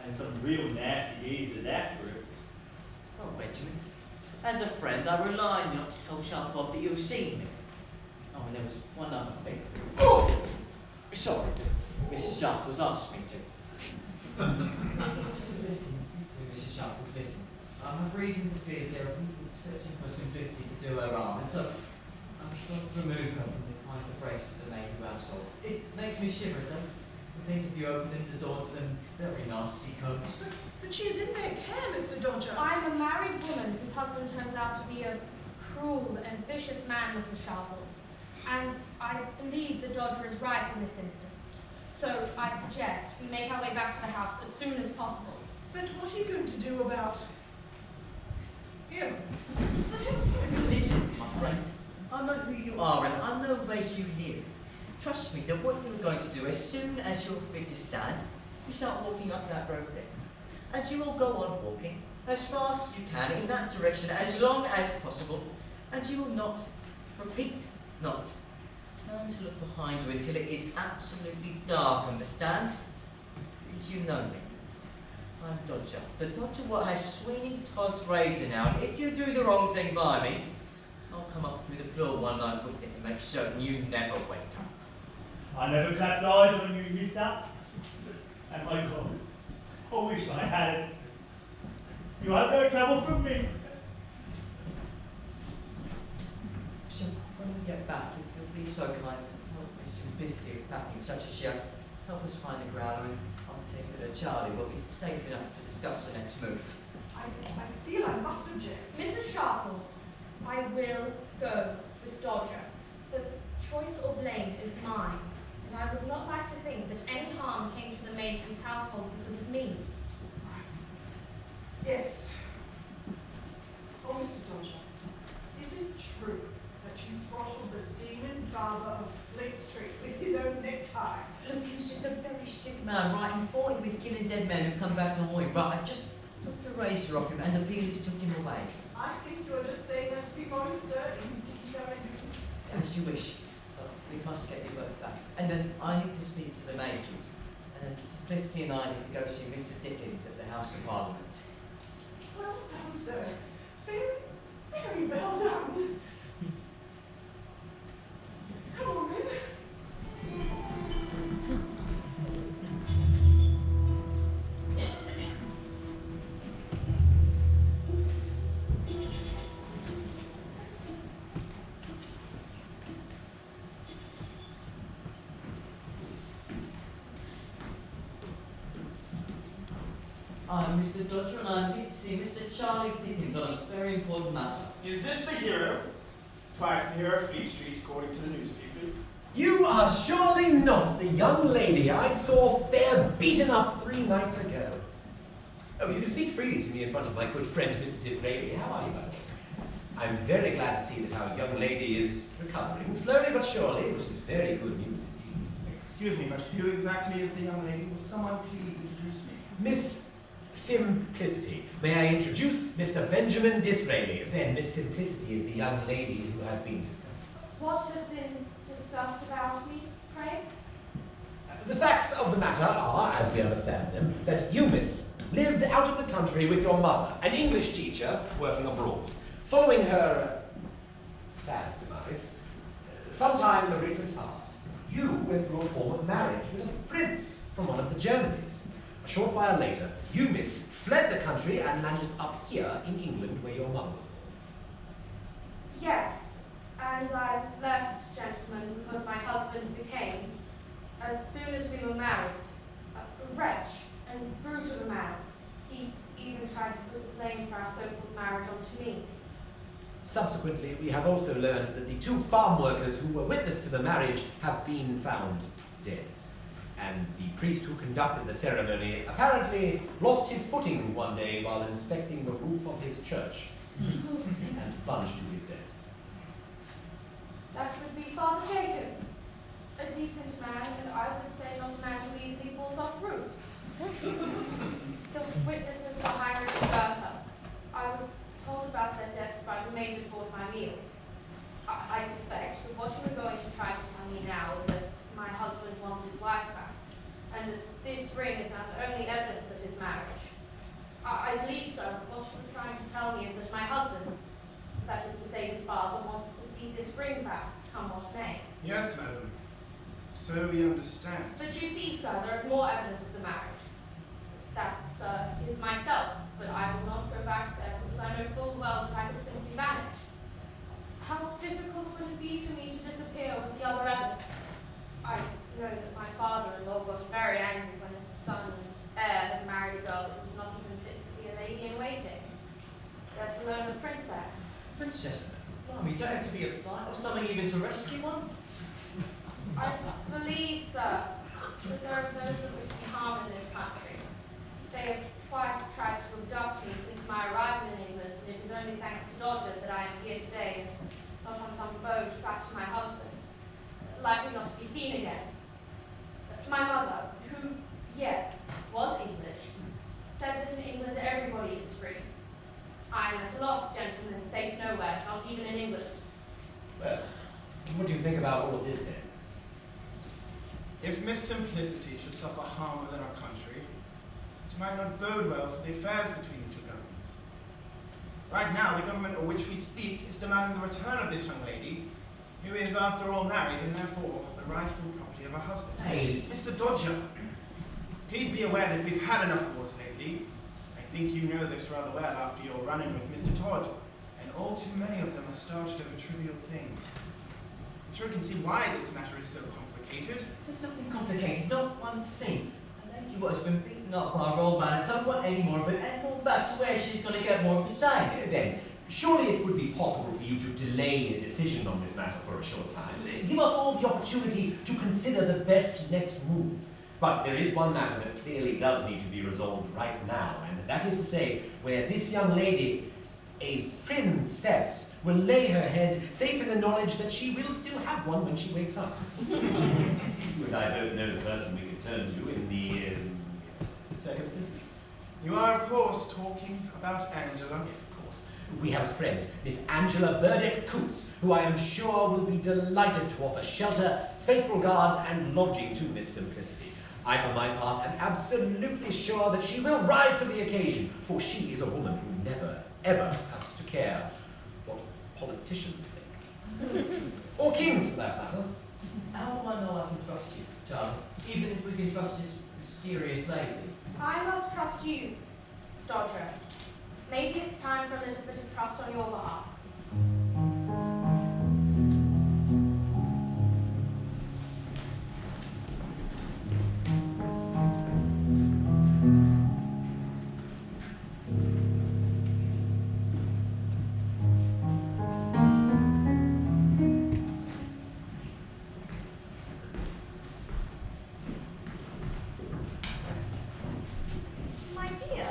and some real nasty geezers after it. Well, Benjamin, as a friend, I rely on you not to tell sharp off that you've seen me. Oh, and there was one other thing. Oh! Sorry, Mrs. Sharples asked me to. Listen, Mrs. Sharples, listen. I have reason to fear there are people searching for simplicity to do her harm, and so I've got to remove her from the kinds of race that they make her household. It makes me shiver, does to think of you opening the door to them very nasty cubs. But she is in their care, Mr. Dodger. I'm a married woman whose husband turns out to be a cruel and vicious man, Mrs. Sharples. And I believe the Dodger is right in this instance. So I suggest we make our way back to the house as soon as possible. But what are you going to do about him? Listen, my friend, I know who you are and I know where you live. Trust me that what you're going to do as soon as you're fit to stand, you start walking up that road there. And you will go on walking as fast as you can in that direction as long as possible. And you will not, repeat, not turn to look behind you until it is absolutely dark, understand? Because you know me. I'm Dodger. The Dodger what has Sweeney Todd's razor now, and if you do the wrong thing by me, I'll come up through the floor one night with it and make certain you never wake up. I never clapped eyes on you, mister. And my God, I wish I had. You have no trouble from me. So when we get back, if you'll be so kind as to help Miss Simplicity with packing, such as she has, help us find the growler and I'll take her to Charlie. We'll be safe enough to discuss the next move. I feel I must object. Mrs. Sharples, I will go with Dodger. The choice or blame is mine, and I would not like to think that any harm came to the Maidens' household because of me. Yes. Oh, Mr. Dodger, is it true that you throttled the demon barber of Fleet Street with his own necktie? Look, he was just a very sick man, right? He thought he was killing dead men who'd come back to haunt him, but I just took the razor off him and the peelers took him away. I think you're just saying that to be more certain. As you wish. But we must get you both back. And then I need to speak to the majors. And then Simplicity and I need to go see Mr. Dickens at the House of Parliament. Well done, sir. Very, very well done. Come on, then. I'm Mr. Dodger and I'm here to see Mr. Charlie Dickens on a very important matter. Is this the hero? Twice the hero of Fleet Street, according to the newspapers. You are surely not the young lady I saw fair beaten up 3 nights ago. Oh, you can speak freely to me in front of my good friend, Mr. Disraeli. How are you, by the way? I'm very glad to see that our young lady is recovering, slowly but surely, which is very good news indeed. Excuse me, but who exactly is the young lady? Will someone please introduce me? Miss Simplicity. May I introduce Mr. Benjamin Disraeli? Then Miss Simplicity is the young lady who has been discussed. What has been discussed about me, pray? The facts of the matter are, as we understand them, that you, miss, lived out of the country with your mother, an English teacher working abroad. Following her sad demise, sometime in the recent past, you went through a form of marriage with a prince from one of the Germanies. A short while later, you, miss, fled the country and landed up here in England where your mother was born. Yes, and I left, gentlemen, because my husband became, as soon as we were married, a wretch and brute of a man. He even tried to put the blame for our so-called marriage onto me. Subsequently, we have also learned that the 2 farm workers who were witness to the marriage have been found dead. And the priest who conducted the ceremony apparently lost his footing one day while inspecting the roof of his church and plunged to his death. That would be Father Jacob. A decent man, and I would say not a man who easily falls off roofs. The witnesses are Heinrich and Bertha. I was maid report my meals. I suspect that what you are going to try to tell me now is that my husband wants his wife back, and that this ring is not the only evidence of his marriage. I believe so. What you are trying to tell me is that my husband, that is to say his father, wants to see this ring back, come what may. Yes, madam. So we understand. But you see, sir, there is more evidence of the marriage. That, sir, is myself, but I will not go back there because I know full well that I could simply vanish. How difficult would it be for me to disappear with the other evidence? I know that my father-in-law got very angry when his son and heir had married a girl who was not even fit to be a lady-in-waiting, let alone a princess. Princess? Blimey, you don't have to be a knight or something even to rescue one. I believe, sir, that there are those that wish me harm in this country. They have twice tried to abduct me since my arrival in England, and it is only thanks to Dodger that I am here today, and not on some boat back to my husband, likely not to be seen again. My mother, who, yes, was English, said that in England everybody is free. I am at a loss, gentlemen, and safe nowhere, not even in England. Well, what do you think about all of this then? If Miss Simplicity should suffer harm within our country, it might not bode well for the affairs between the two governments. Right now, the government of which we speak is demanding the return of this young lady, who is, after all, married and therefore the rightful property of her husband. Hey. Mr. Dodger, please be aware that we've had enough wars lately. I think you know this rather well after your run-in with Mr. Todd, and all too many of them are started over trivial things. I'm sure you can see why this matter is so complicated. There's nothing complicated, not one thing. A lady what has been beaten up by her old man and don't want any more of it and gone back to where she's going to get more of the same. Then, surely it would be possible for you to delay a decision on this matter for a short time. Give us all the opportunity to consider the best next move. But there is one matter that clearly does need to be resolved right now, and that is to say, where this young lady, a princess, will lay her head, safe in the knowledge that she will still have one when she wakes up. You and I both know the person we could turn to in the circumstances. You are, of course, talking about Angela. Yes, of course. We have a friend, Miss Angela Burdett Coots, who I am sure will be delighted to offer shelter, faithful guards, and lodging to Miss Simplicity. I, for my part, am absolutely sure that she will rise to the occasion, for she is a woman who never, ever has to care what politicians think. Or kings, for that matter. How do I know I can trust you, Charlie? Even if we can trust this mysterious lady? I must trust you, Dodger. Maybe it's time for a little bit of trust on your behalf. My dear,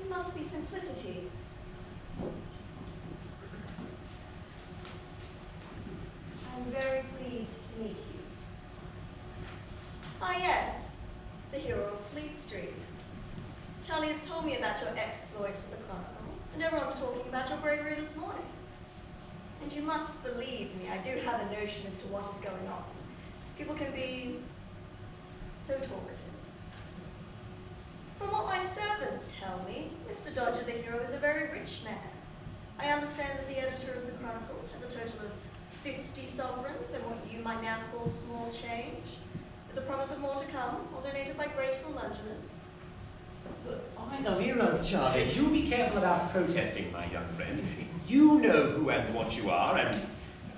you must be Simplicity. I'm very pleased to meet you. Ah yes, the hero of Fleet Street. Charlie has told me about your exploits at the Chronicle, and everyone's talking about your bravery this morning. And you must believe me, I do have a notion as to what is going on. People can be so talkative. From what my servants tell me, Mr. Dodger the hero is a very rich man. I understand that the editor of the Chronicle has a total of 50 sovereigns and what you might now call small change, with the promise of more to come, all donated by grateful Londoners. But I'm the hero, Charlie. You be careful about protesting, my young friend. You know who and what you are, and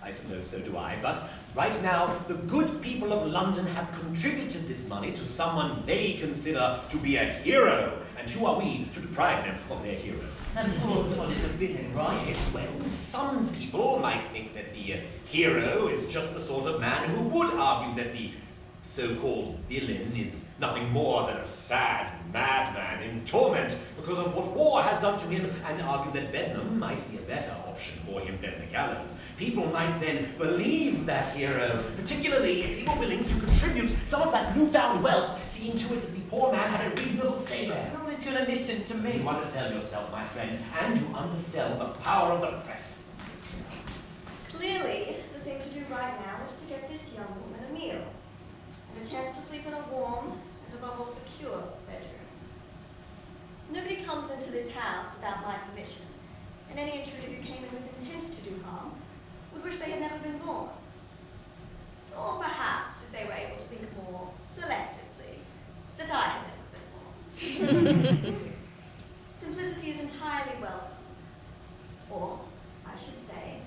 I suppose so do I, but right now, the good people of London have contributed this money to someone they consider to be a hero, and who are we to deprive them of their hero? And poor Todd is a villain, right? Yes, well, some people might think that the hero is just the sort of man who would argue that the so-called villain is nothing more than a sad madman in torment because of what war has done to him, and argue that Bedlam might be a better option for him than the gallows. People might then believe that hero, particularly if he were willing to contribute some of that newfound wealth, seeing to it that the poor man had a reasonable stay there. Nobody's going to listen to me. You undersell yourself, my friend, and you undersell the power of the press. Clearly, the thing to do right now is to get this young woman a meal, and a chance to sleep in a warm and above all secure bedroom. Nobody comes into this house without my permission, and any intruder who came in with intent to do harm would wish they had never been born. Or perhaps, if they were able to think more selectively, that I had never been born. Simplicity is entirely welcome. Or, I should say,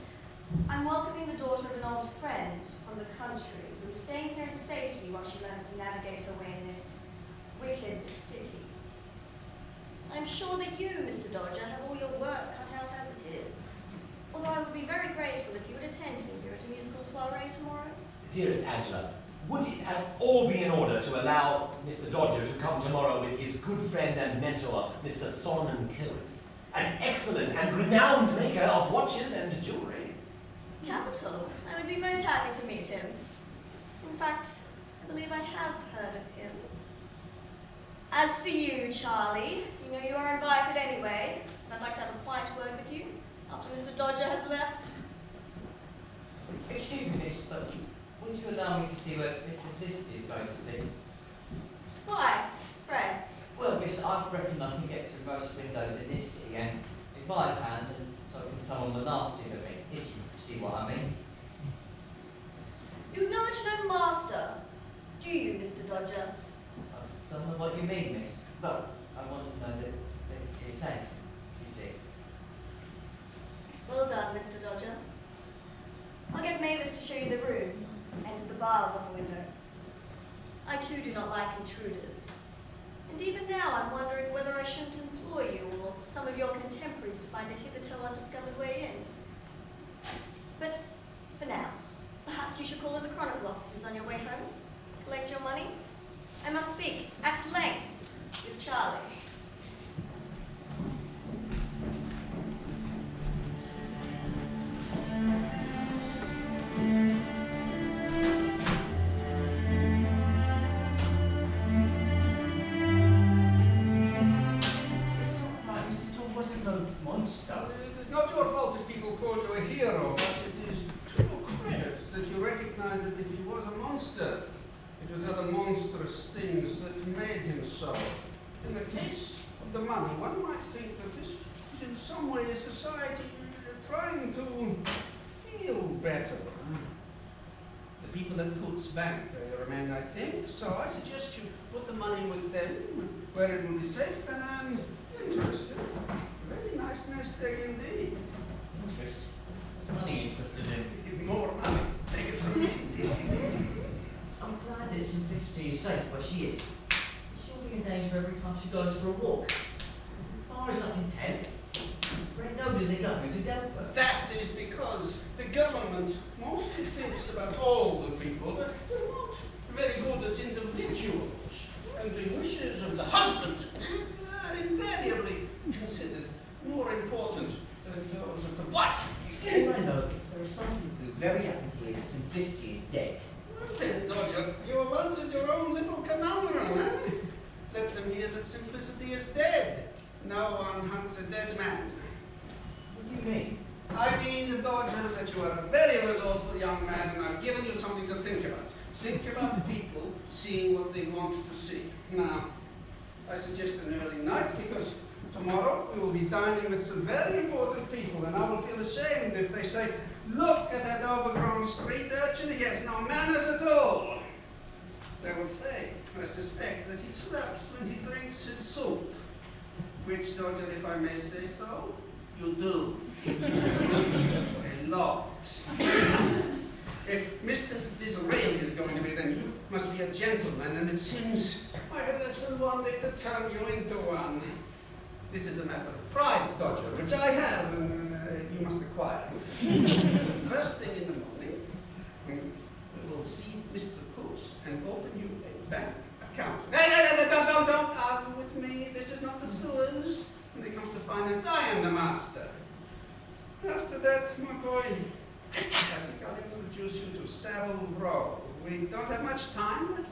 I'm welcoming the daughter of an old friend from the country who is staying here in safety while she learns to navigate her way in this wicked city. I'm sure that you, Mr. Dodger, have all your work cut out as it is. Although I would be very grateful if you would attend me here at a musical soiree tomorrow. Dearest Angela, would it at all be in order to allow Mr. Dodger to come tomorrow with his good friend and mentor, Mr. Solomon Killen, an excellent and renowned maker of watches and jewelry? Capital. I would be most happy to meet him. In fact, I believe I have heard of him. As for you, Charlie, you know you are invited anyway, and I'd like to have a quiet word with you after Mr. Dodger has left. Excuse me, miss, but would you allow me to see where Miss Simplicity is going to sleep? Why? Pray. Well, miss, I reckon I can get through most windows in this city, and if I can, then so can someone the nasty of me, if you see what I mean. You acknowledge no master, do you, Mr. Dodger? I don't know what you mean, miss, but I want to know that Simplicity is safe, you see. Well done, Mr. Dodger. I'll get Mavis to show you the room, and to the bars on the window. I too do not like intruders. And even now I'm wondering whether I shouldn't employ you or some of your contemporaries to find a hitherto undiscovered way in. But for now, perhaps you should call at the Chronicle offices on your way home, collect your money. I must speak at length with Charlie. It is not your fault if people call you a hero, but it is to your credit that you recognize that if he was a monster, it was other monstrous things that made him so. In the case of the money, one might think that this is in some way a society trying to feel better. The people at Cook's Bank remain, I think, so I suggest you put the money with them, where it will be safe and interesting. Very nice nest egg indeed. Interest? What's money interested in? Give me more money. Take it from me. I'm glad that Simplicity is safe where she is. She'll be in danger every time she goes for a walk. As far as I can tell, there ain't nobody in the government to deal with. That is because the government mostly thinks about all the people, but they're not very good at individuals. And the wishes of the husband are invariably considered more important than those of the wife. All I know is there are some people who are very happy to hear that Simplicity is dead. Then, Dodger, you have answered your own little conundrum, eh? Let them hear that Simplicity is dead. No one hunts a dead man. What do you mean? I mean, Dodger, that you are a very resourceful young man, and I've given you something to think about. Think about people seeing what they want to see. Now, I suggest an early night, because tomorrow we will be dining with some very important people, and I will feel ashamed if they say, "Look at that overgrown street urchin, he has no manners at all." They will say, I suspect, that he slaps when he drinks his soup. Which, Dodger, if I may say so, you do. A lot. If Mr. Disraeli is going to be, then you must be a gentleman, and it seems I have less than one day to turn you into one. This is a matter of pride, Dodger, which I have, and you must acquire. First thing in the morning, we will see Mr. Coos and open introduce you to Savile Row. We don't have much time, but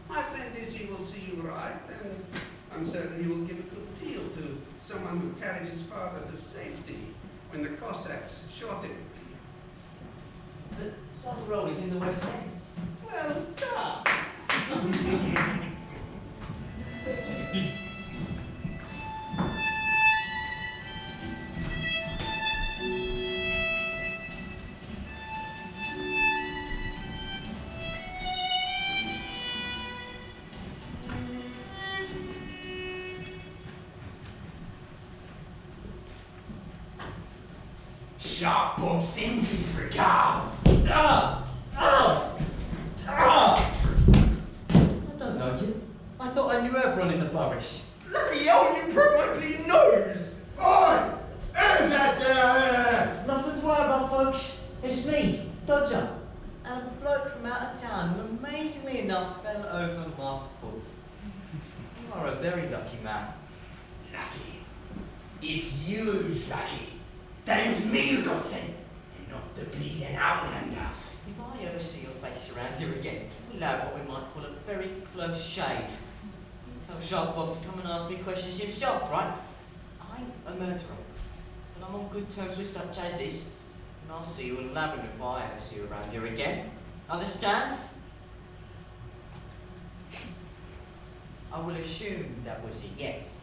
my friend Izzy will see you right, and I'm certain he will give a good deal to someone who carried his father to safety when the Cossacks shot him. But Savile Row is in the West End. Well done! Sharp Bob sends his regards. I don't know you. I thought I knew everyone in the parish. Bloody hell, you probably knows. Oi! Who's that down there? Nothing to worry about, folks. It's me, Dodger. And a bloke from out of town who amazingly enough fell over my foot. You are a very lucky man. Lucky. It's you who's lucky. That it was me who got sent, and not the bleeding outlander. If I ever see your face around here again, we'll have what we might call a very close shave. Tell Sharp Bob to come and ask me questions himself, right? I ain't a murderer, but I'm on good terms with such as this, and I'll see you in Lavin if I ever see you around here again. Understand? I will assume that was a yes.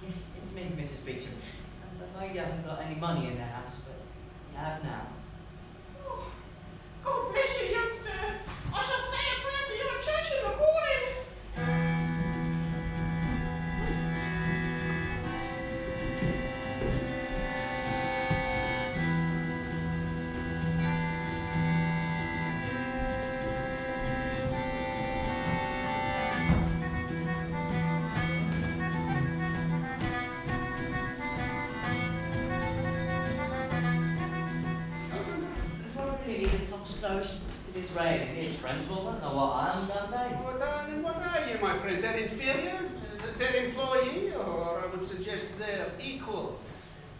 Yes, it's me, Mrs. Beecham. And the lady hasn't got any money in the house, but you have now. Oh, God bless you, young sir. I shall say a prayer for you at church in the morning. If I really need the tops closed, it is raining. His friends will know what I am, don't they? Oh, darling, what are you, my friend? Their inferior? Their employee? Or I would suggest their equal?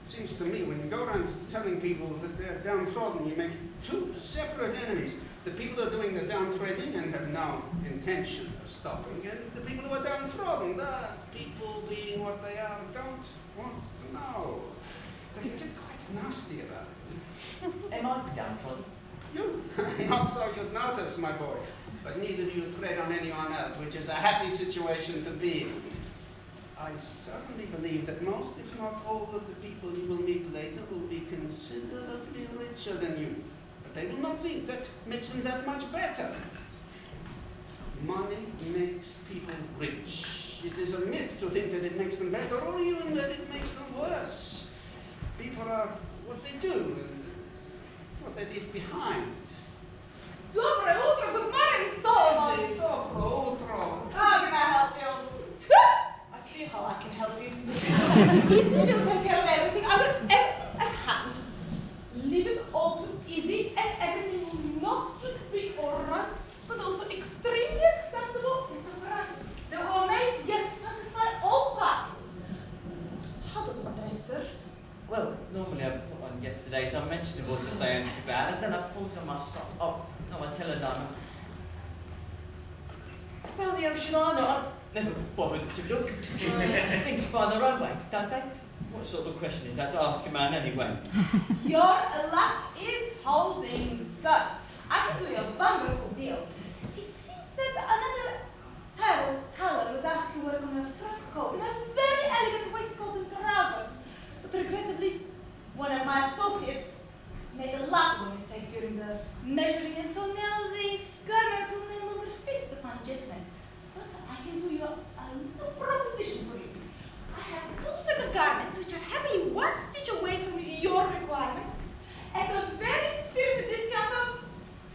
It seems to me when you go around telling people that they're downtrodden, you make two separate enemies. The people who are doing the downtreading and have no intention of stopping, and the people who are downtrodden, but people being what they are, don't want to know. They can get quite nasty about it. Am I downtrodden? You? Not so you'd notice, my boy. But neither do you tread on anyone else, which is a happy situation to be in. I certainly believe that most, if not all, of the people you will meet later will be considerably richer than you. But they will not think that makes them that much better. Money makes people rich. It is a myth to think that it makes them better, or even that it makes them worse. People are what they do, and what they leave behind. Dobre utro, good morning, Solomon. Dobro utro. How can I help you? I see how I can help you. If you will take care of everything, I will everything at hand. Leave it all to easy, and everything will not just be alright, but also extremely acceptable in the price. They will amaze yet satisfy all parties. How does one dress, sir? Well, normally I put on yesterday's unmentionables if they aren't too bad, and then I pull some of my socks. Oh, no, I tell her diamonds. About the ocean liner, I never bothered to look. Things find their own way, don't they? What sort of a question is that to ask a man anyway? Your luck is holding, sir. I can do you a wonderful deal. It seems that another tailor was asked to work on a frock coat and a very elegant waistcoat and trousers. But regrettably, one of my associates made a laughable mistake during the measuring, and so now the garment will no longer fit the fine gentleman. But I can do you a little proposition for you. I have 2 sets of garments which are happily 1 stitch away from your requirements at a very spirited discount of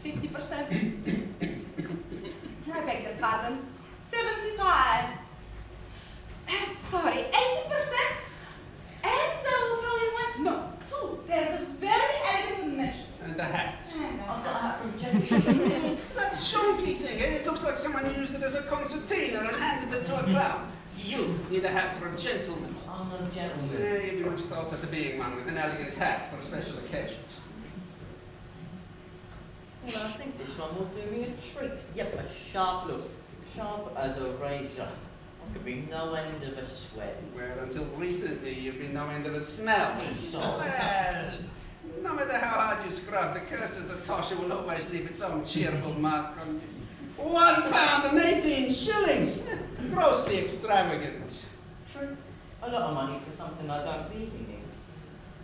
50%. I beg your pardon. 75. I'm sorry, 80%? And I will throw in one. No, 2. There's a very elegant measure. And the hat. hat. I've got a hat from James. That shonky thing, eh? It looks like someone used it as a concertina and handed it to a clown. You need a hat for a gentleman. I'm no gentleman. Yeah, you'd be much closer to being one with an elegant hat for special occasions. Well, I think this one will do me a treat. Yep, a sharp look. Sharp as a razor. I could be no end of a sweat. Well, until recently, you've been no end of a smell. So. Well, no matter how hard you scrub, the curse of the Tosha will always leave its own cheerful mark on you. £1.18. Grossly extravagant. True. A lot of money for something I don't believe in.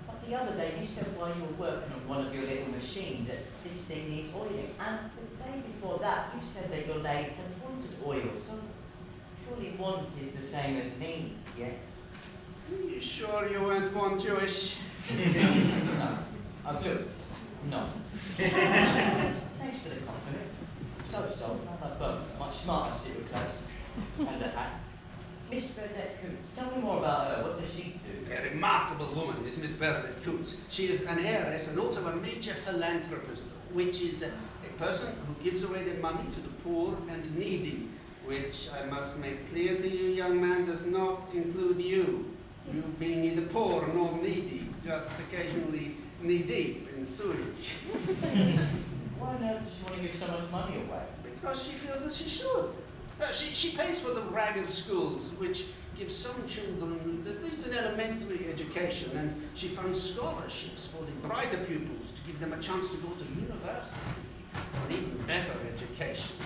But the other day, you said while you were working on one of your little machines that this thing needs oiling. And the day before that, you said that your lathe had wanted oil. So surely want is the same as need, yes? Are you sure you weren't born Jewish? No. I've looked. No. Thanks for the compliment. So, I've got a much smarter civil place and a hat. Miss Burdett Coots, tell me more about her. What does she do? A remarkable woman is Miss Burdett Coots. She is an heiress and also a major philanthropist, which is a person who gives away their money to the poor and needy, which I must make clear to you, young man, does not include you. You being neither poor nor needy, just occasionally knee-deep in sewage. Why on earth does she want to give so much money away? Because she feels that she should. She pays for the ragged schools, which give some children at least an elementary education, and she funds scholarships for the brighter pupils to give them a chance to go to university for an even better education.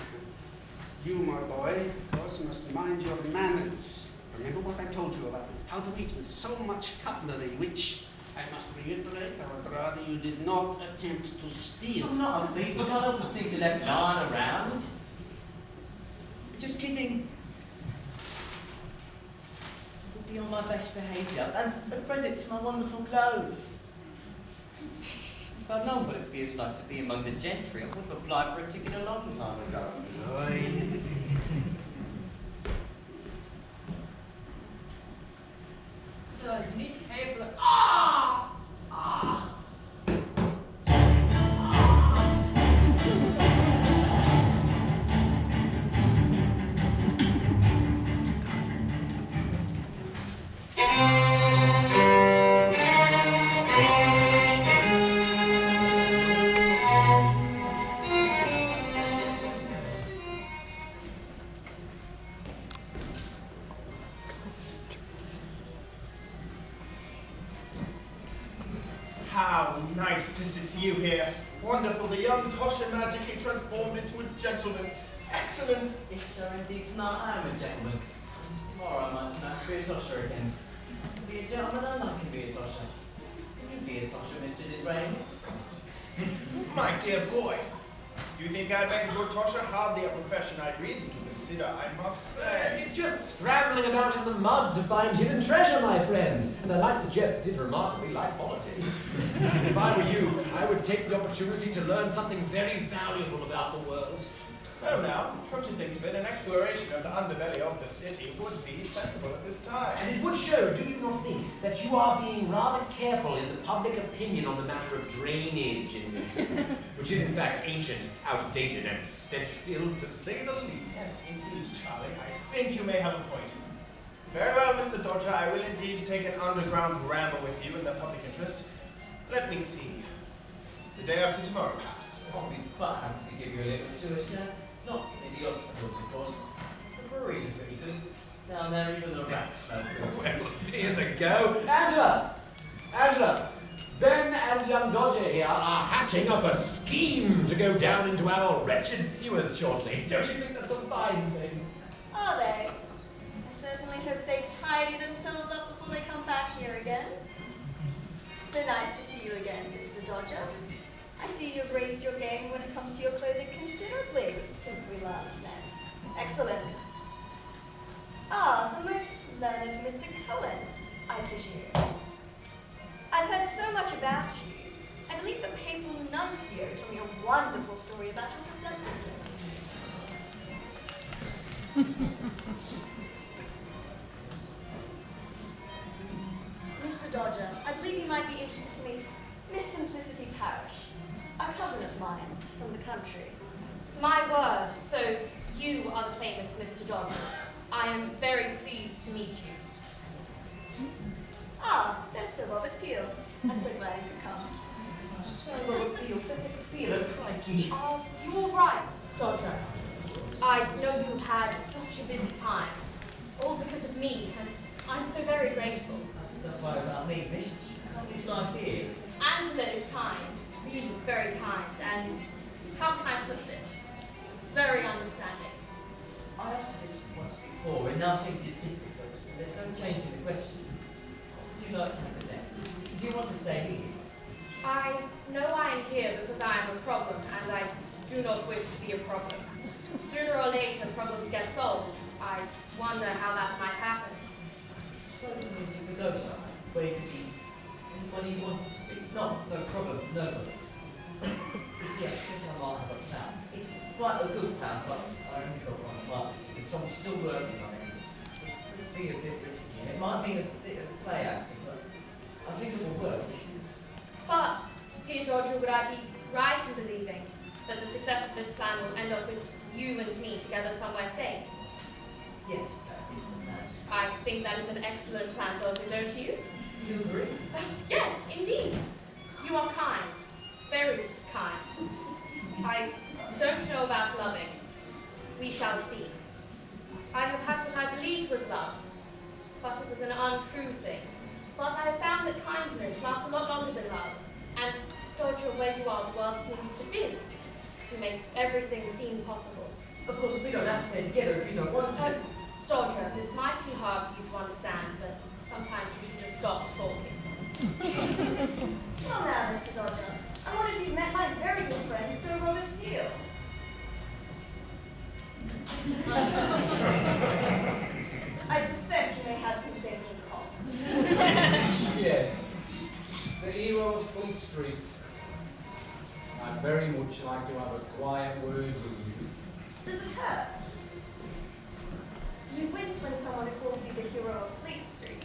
You, my boy, of course, must mind your manners. Remember what I told you about how to eat with so much cutlery, which, I must reiterate, I would rather you did not attempt to steal. I'm not a thief. I can't help the things that left lying around. Just kidding. I'll be on my best behaviour and a credit to my wonderful clothes. If I'd known what it feels like to be among the gentry, I would have applied for a ticket a long time ago. So you need to pay for the. Ah! Ah! How nice to see you here. Wonderful, the young Tosha magically transformed into a gentleman. Excellent. Yes, sir, indeed. Tonight I am a gentleman. Tomorrow I might be a Tosha again. Be a gentleman and I can be a Tosha. Can you be a Tosha, Mr. Disraeli? My dear boy, you think I'd make a good Tosha? Hardly a profession I'd reason to consider, I must say. It's just scrambling about in the mud to find hidden treasure, my friend. And I might suggest it is remarkably like politics. If I were you, I would take the opportunity to learn something very valuable about the world. Well now, come to think of it, an exploration of the underbelly of the city would be sensible at this time. And it would show, do you not think, that you are being rather careful in the public opinion on the matter of drainage in this city, which is in fact ancient, outdated, and stench-filled, to say the least. Yes, indeed, Charlie. I think you may have a point. Very well, Mr. Dodger, I will indeed take an underground ramble with you in the public interest. Let me see. The day after tomorrow, perhaps. I'll be quite happy to give you a little tour, sir. Not in the hospitals, of course. The breweries are pretty good. Down there, even the rats smell good. Well, here's a go. Angela! Angela! Ben and young Dodger here are hatching up a scheme to go down into our wretched sewers shortly. Don't you think that's a fine thing? Are they? I certainly hope they tidy themselves up before they come back here again. So nice to see you again, Mr. Dodger. I see you've raised your game when it comes to your clothing considerably since we last met. Excellent. Ah, the most learned Mr. Cohen, I presume. I've heard so much about you. I believe the papal nuncio told me a wonderful story about your receptiveness. Mr. Dodger, I believe you might be interested to meet Miss Simplicity Parish. a cousin of mine from the country. My word, so you are the famous Mr. Dodger. I am very pleased to meet you. Ah, there's Sir Robert Peel. I'm so glad you could come. Sir Robert Peel, crikey. You're right, Dodger. I know you've had such a busy time, all because of me, and I'm so very grateful. Don't worry about me, miss. How is life here? Angela is kind, really very kind, and how can I put this? Very understanding. I asked this once before, and now things is different, but there's no change in the question. Would you like to have a next? Do you want to stay here? I know I am here because I am a problem, and I do not wish to be a problem. Sooner or later, problems get solved. I wonder how that might happen. Suppose you could go somewhere where you could be anybody you wanted to be. No problem to nobody. You see, I think I might have a plan. It's quite a good plan, but I only got one class, so I'm still working on it. It would be a bit risky. It might mean a bit of play acting, but I think it will work. But, dear Dodger, would I be right in believing that the success of this plan will end up with you and me together somewhere safe? Yes, that is the plan. I think that is an excellent plan, Dodger, don't you? You agree? Yes, indeed. You are kind. Very kind. I don't know about loving. We shall see. I have had what I believed was love, but it was an untrue thing. But I have found that kindness lasts a lot longer than love. And, Dodger, where you are, the world seems to fizz. You make everything seem possible. Of course, we don't have to stay together if you don't want to. Dodger, this might be hard for you to understand, but sometimes you should just stop talking. Well now, Mr. Dodger, I wonder if you've met my very good friend, Sir Robert Peel. I suspect you may have some things in common. Yes, the hero of Fleet Street. I'd very much like to have a quiet word with you. Does it hurt? You wince when someone calls you the hero of Fleet Street.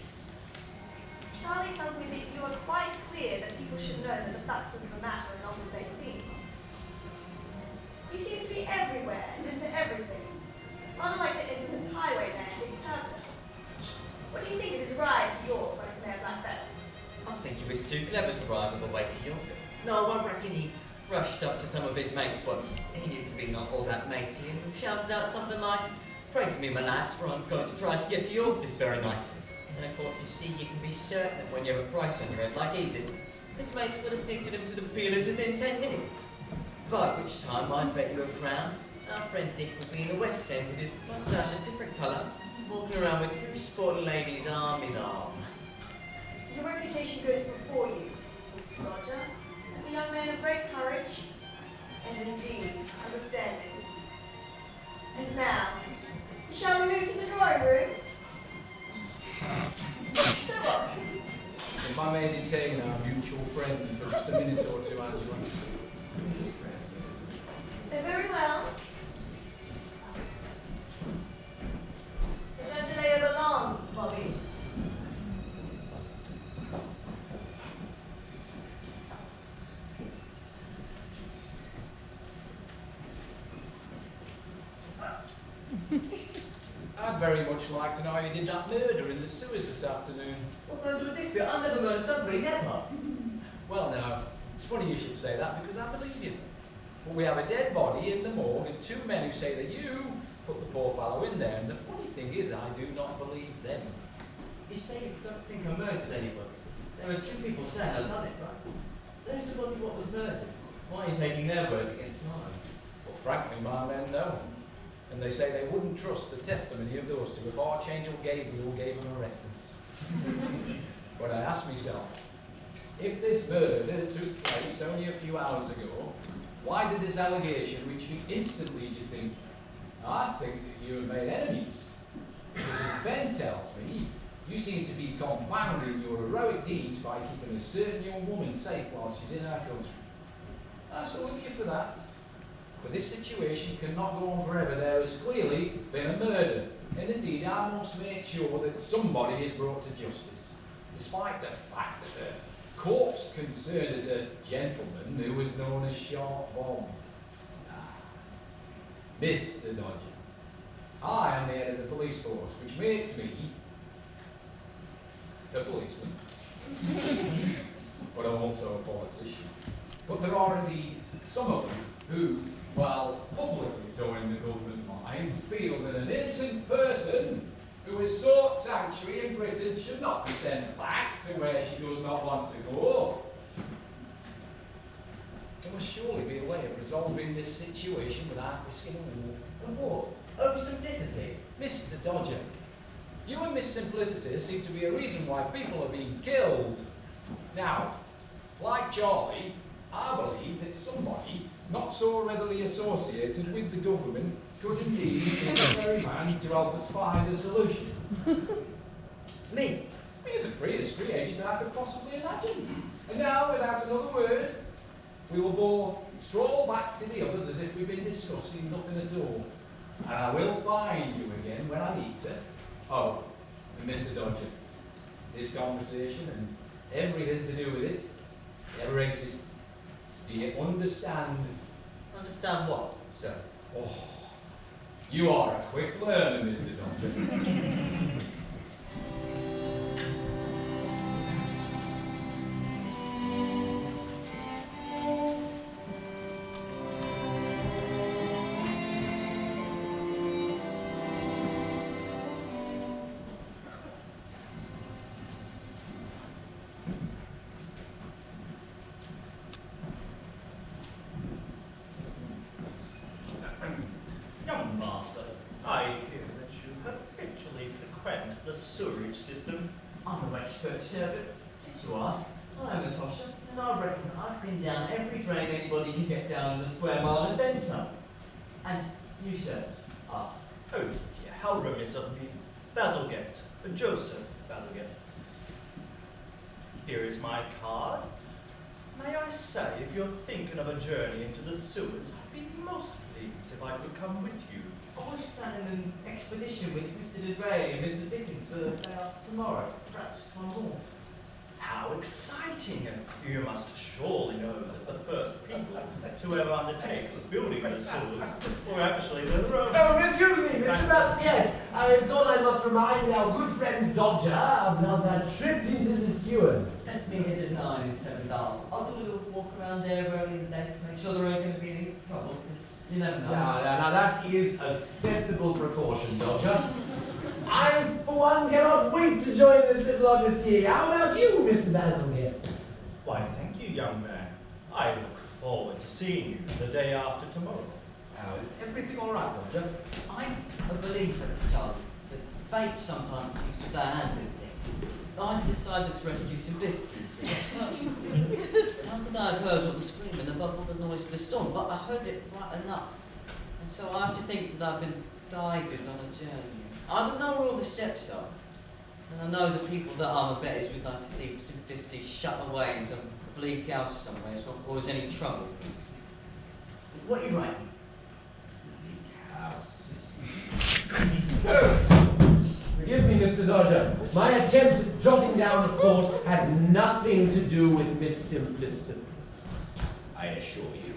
Charlie tells me that you are quite clear that people should know that the facts of the matter are not as they seem. You seem to be everywhere and into everything, unlike the infamous highwayman Big Turtle. What do you think of his ride to York when I say a black face? I think he was too clever to ride all the way to York. No, I reckon he rushed up to some of his mates, well, he knew to be not all that matey, and shouted out something like, "Pray for me, my lads, for I'm going to try to get to York this very night." And of course, you see, you can be certain that when you have a price on your head like he did, his mates would have sneaked him to the peelers within 10 minutes. By which time, I'd bet you a crown, our friend Dick would be in the West End with his moustache a different colour, walking around with two sporting ladies arm in arm. Your reputation goes before you, Mr. Dodger, as a young man of great courage and indeed understanding. And now, shall we move to the drawing room? So what? If I may detain our mutual friend for just a minute or two, Angela. Very well. But don't delay over long, Bobby. I'd very much like to know how you did that murder in the sewers this afternoon. What goes with this bit? I've never murdered nobody, never. Well, now, it's funny you should say that because I believe you. For we have a dead body in the morgue and two men who say that you put the poor fellow in there, and the funny thing is I do not believe them. You say you don't think I murdered anyone. There are two people saying I've done it, right? Those are what was murdered. Why are you taking their word against mine? Well, frankly, my men know. And they say they wouldn't trust the testimony of those two if Archangel Gabriel gave them a reference. But I ask myself, if this murder took place only a few hours ago, why did this allegation reach me instantly, do you think? I think that you have made enemies. Because as Ben tells me, you seem to be compounding your heroic deeds by keeping a certain young woman safe while she's in our country. I salute you for that. But this situation cannot go on forever. There has clearly been a murder. And indeed, I must make sure that somebody is brought to justice. Despite the fact that corpse concerned as a gentleman who was known as Sharp Bomb. Mr. Dodger, I am the head of the police force, which makes me a policeman. But I'm also a politician. But there are indeed some of us who, while publicly towing the government line, feel that an innocent person who has sought sanctuary in Britain should not be sent back to where she does not want to go. There must surely be a way of resolving this situation without risking a war. A war? Over simplicity? Mr. Dodger, you and Miss Simplicity seem to be a reason why people are being killed. Now, like Charlie, I believe that somebody not so readily associated with the government could indeed be the very man to help us find a solution. Me? You're the freest free agent I could possibly imagine. And now, without another word, we will both stroll back to the others as if we've been discussing nothing at all. And I will find you again when I need to. Oh, and Mr. Dodger, this conversation and everything to do with it never existed. Do you understand? Understand what, sir? Oh, you are a quick learner, Mr. Dodger. Young master, I hear that you habitually frequent the sewerage system. I'm no expert, sir, but did you ask? I'm Natasha, and I reckon I've been down every drain anybody can get down in the square mile and then some. And you, sir? Oh dear, how remiss of me. Bazalgette, Joseph Bazalgette. Here is my card. May I say, if you're thinking of a journey into the sewers, I'd be most pleased if I could come with you. I was planning an expedition with Mr. Disraeli and Mr. Dickens for the day after tomorrow, perhaps one more. How exciting! You must surely know that the first people to ever undertake the building of the sewers were actually the Romans. Oh, excuse me, Mr. Basket. I thought I must remind our good friend Dodger about that trip into the sewers. Let's meet at 9 and 7 hours. I'll do a little walk around there early in the day to make sure there ain't going to be any trouble, because you never know. Now that is a sensible precaution, Dodger. I, for one, cannot wait to join this little odyssey. How about you, Mr. Bazalgette? Why, thank you, young man. I look forward to seeing you the day after tomorrow. Now, is everything all right, Dodger? I'm a believer, Charlie, that fate sometimes seems to hand things. I decided to rescue Simplicity, you see. How could I have heard all the screaming above all the noise of the storm? But I heard it right enough. And so I have to think that I've been guided on a journey. I don't know where all the steps are. And I know the people that I'm a betters would like to see Simplicity shut away in some bleak house somewhere. It's not cause any trouble. What are you writing? Bleak house. Forgive me, Mr. Dodger. My attempt at jotting down a thought had nothing to do with Miss Simplicity. I assure you.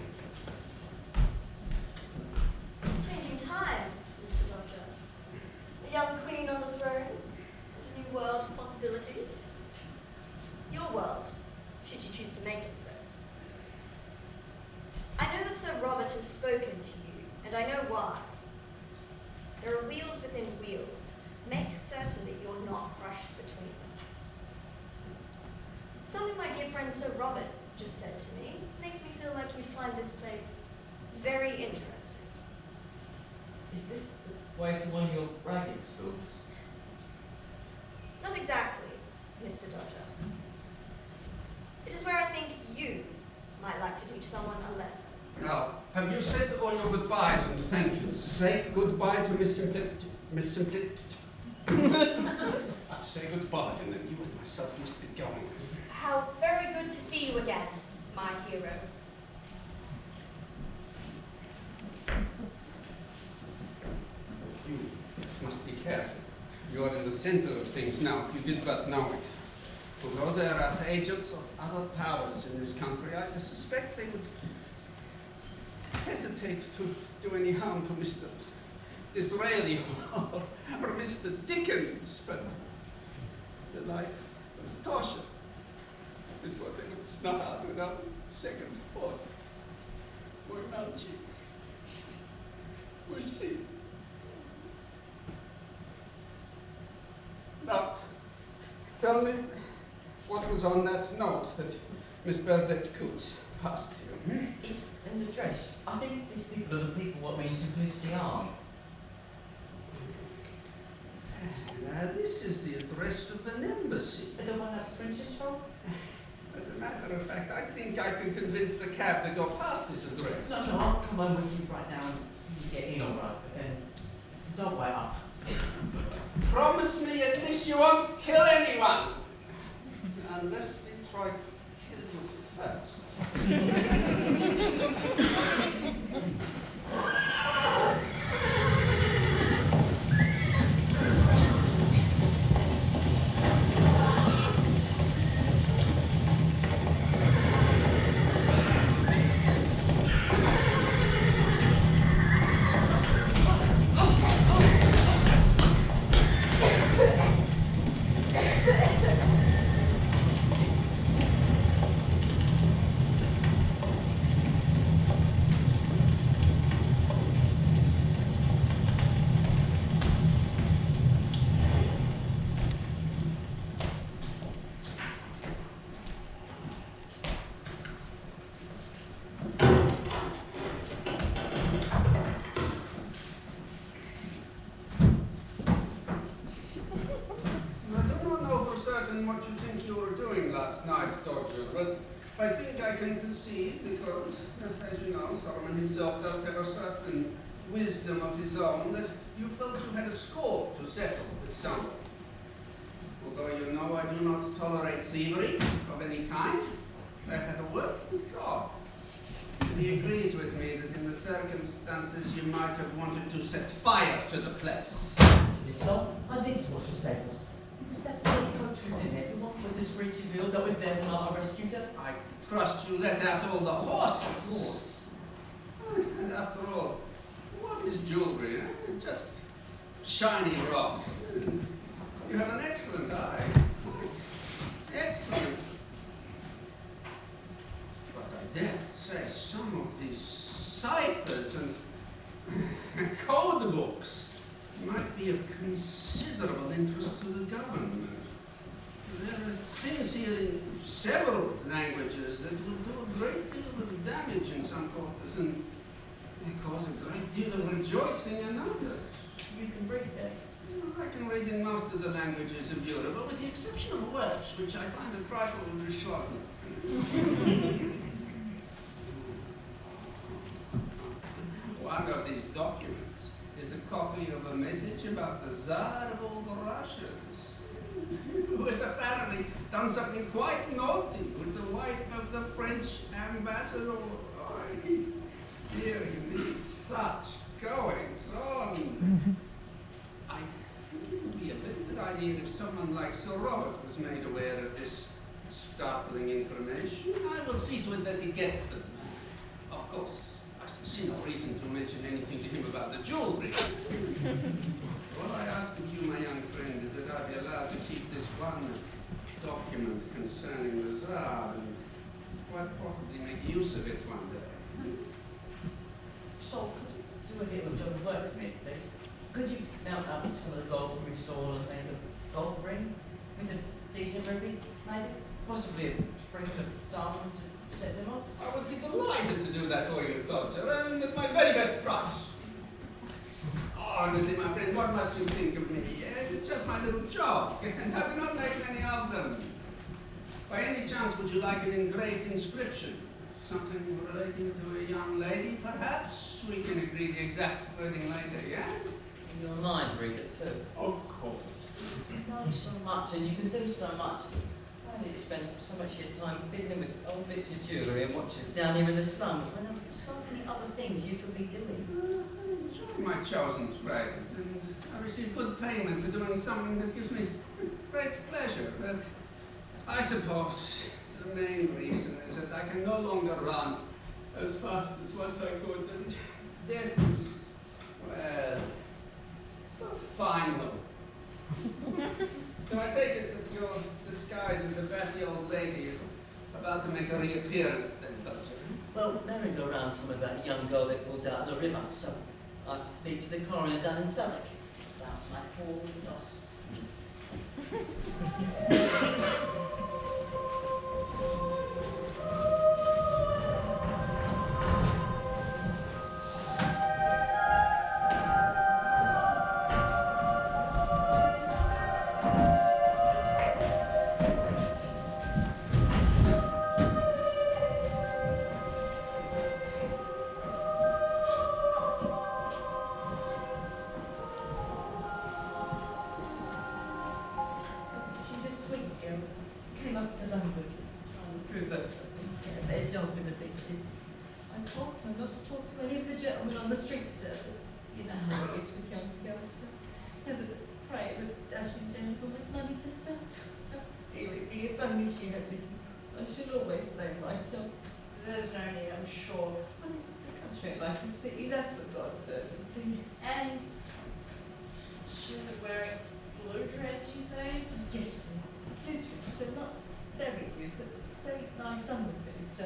Changing times, Mr. Dodger. A young queen on the throne, a new world of possibilities. Your world, should you choose to make it so. I know that Sir Robert has spoken to you, and I know why. There are wheels within wheels. Make certain that you're not crushed between them. Something my dear friend Sir Robert just said to me makes me feel like you'd find this place very interesting. Is this the way to one of your ragged schools? Not exactly, Mr. Dodger. It is where I think you might like to teach someone a lesson. Now, have you said all your goodbyes and thank yous? Say goodbye to Miss Simplicity. Miss Simplicity. Say goodbye, and then you and myself must be going. How very good to see you again, my hero. You must be careful. You are in the center of things now. You did but know it. Although there are agents of other powers in this country, I suspect they would hesitate to do any harm to Mr. Disraeli or Mr. Dickens, but the life of Tasha is what they would snuff out without a second thought. We're Malchi. We're see. Now, tell me what was on that note that Miss Burdett Coots passed to you. It's an address. I think these people are the people what me Simplicity are. Now, this is the address of an embassy. The one that Princess from? As a matter of fact, I think I can convince the cab to go past this address. No, I'll come home with you right now and see you get in all right. And don't wait up. Promise me at least you won't kill anyone. Unless they try to kill you first. Because, as you know, Solomon himself does have a certain wisdom of his own that you felt you had a score to settle with someone. Although you know I do not tolerate thievery of any kind, I had a word with God. And he agrees with me that in the circumstances you might have wanted to set fire to the place. So, I did wash the tables. Was that 30 countries in there? The one with the screechy wheel that was there when I rescued her? I trust you let out all the horses. And after all, what is jewelry? Eh? Just shiny rocks. You have an excellent eye. Excellent. But I dare say some of these ciphers and code books might be of considerable interest to the government. There are things here in several languages that would do a great deal of damage in some quarters and cause a great deal of rejoicing in others. You can read that? I can read in most of the languages of Europe, but with the exception of Welsh, which I find a trifle geschlossen. One of these documents is a copy of a message about the Tsar of all the Russias, who has apparently done something quite naughty with the wife of the French ambassador. Oh, dear, you need such goings on. I think it would be a very good idea if someone like Sir Robert was made aware of this startling information. I will see to it that he gets them. Of course, I see no reason to mention anything to him about the jewelry. All I ask of you, my young friend, is that I be allowed to keep this one document concerning the Tsar and quite possibly make use of it one day. So, could you do a little job of work for me, please? Could you mount up some of the gold from his soul and make a gold ring with a decent ruby, maybe? Possibly a sprinkle of diamonds to set them off? I would be delighted to do that for you, Doctor, and at my very best price. Honestly, my friend, what must you think of me? It's just my little job, and I do not make many of them. By any chance, would you like an engraved inscription? Something relating to a young lady, perhaps? We can agree the exact wording later, yeah? You're a mind reader too. Of course. You know so much and you can do so much. Why is it you spend so much of your time fiddling with old bits of jewellery and watches down here in the slums when there are so many other things you could be doing? Enjoy my chosen trade, and I receive good payment for doing something that gives me great pleasure. But I suppose the main reason is that I can no longer run as fast as once I could. And death is, well, so final. So I take it that your disguise as a batty old lady is about to make a reappearance then, don't you? Well, merry-go-round told me about a young girl they pulled out of the river, so I have to speak to the coroner down in Southwark about my poor lost niece. She's a sweet girl. Came up to London on the cruise vessel. Get a better job in the big city. I told her not to talk to any of the gentlemen on the street, sir. But you know how it is with young girls, sir. Never the prey of a dashing gentleman with money to spend. Oh, dearie me, if only she had listened. I should always blame myself. There's no need, I'm sure. Well, the country like the city, that's what God served them to. And she was wearing blue dress, you say? Yes, sir. Blue dress, so not very blue, but very nice underfit, so.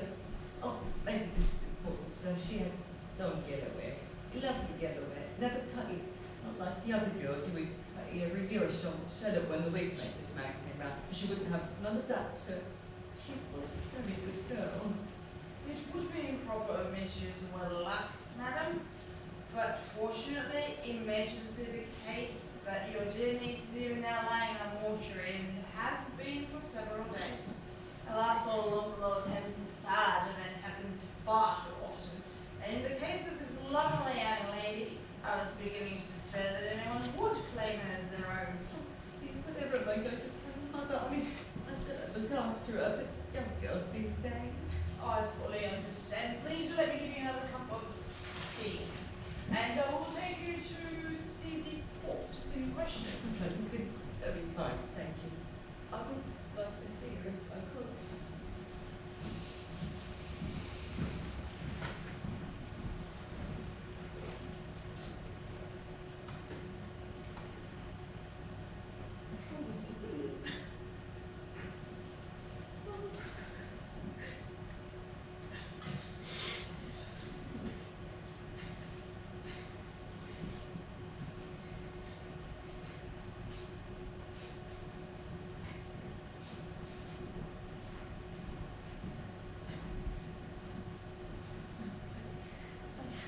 Oh, maybe this is important. So she had long yellow hair, lovely yellow hair, never cut it, not like the other girls who would cut it every year or so, shut up when the wig maker's man came round. She wouldn't have none of that, so she was a very good girl. It would be improper of me to use the word luck, madam, but fortunately it may just be the case that your dear niece is even now lying in a mortuary and has been for several days. Alas, all along the lower Thames, the sad event happens far too often, and in the case of this lovely young lady, I was beginning to despair that anyone would claim her as their own. See, whatever am I going to tell Mother? I mean, I said I'd look after her, but young girls these days. I fully understand. Please do let me give you another cup of tea. And I will take you to see the corpse in question. You've been very kind, thank you. I would like to see her if I could.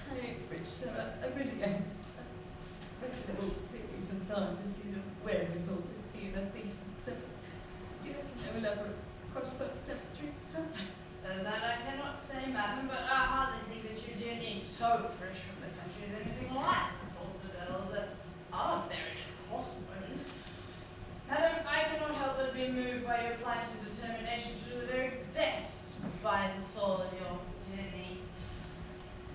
I ain't rich, sir. I really ain't. I reckon it will take me some time to see the wherewithal to see her decent. So, do you reckon they will have a crossboat cemetery sometime? That I cannot say, madam, but I hardly think that your dear niece, so fresh from the country, is anything like the sorts of girls that are buried in crossbones. Madam, I cannot help but be moved by your plight and determination to do the very best by the soul of your dear niece.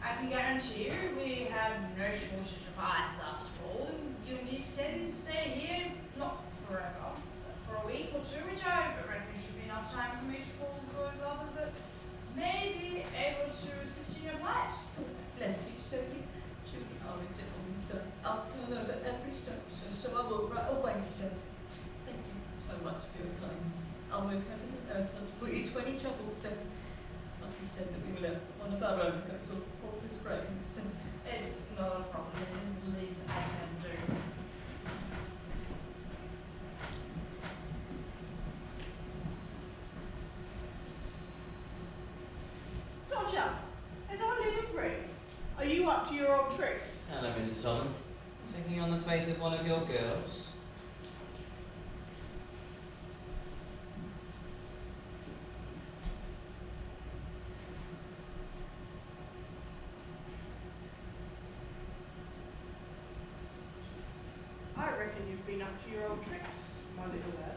I can guarantee you we have no shortage of eyes after all. Your niece can stay here, not forever, but for a week or two, which I reckon should be enough time for me to call those others that may be able to assist in your plight. Bless you, sir. You truly are a gentleman, sir. Up to and over every step, sir. So I will right away, sir. Thank you so much for your kindness. I'll move heaven and earth not to put you to any trouble, sir. Like you said, that we will have one of our own go to a pauper's grave, so. It's not a problem. It is the least I can do. Dodger, as I live and breathe, are you up to your old tricks? Hello, Mrs. Holland. Thinking on the fate of one of your girls? I reckon you've been up to your old tricks, my little lad.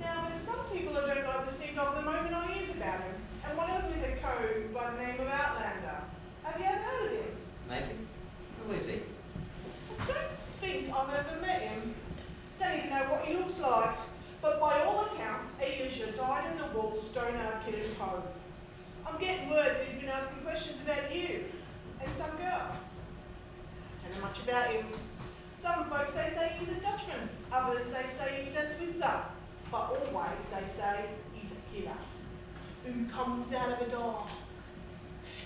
Now, there's some people who don't like to speak of them open our ears about him, and one of them is a cove by the name of Outlander. Have you ever heard of him? Maybe. Who is he? I don't think I've ever met him. Don't even know what he looks like, but by all about him. Some folks they say he's a Dutchman, others they say he's a Switzer, but always they say he's a killer who comes out of a door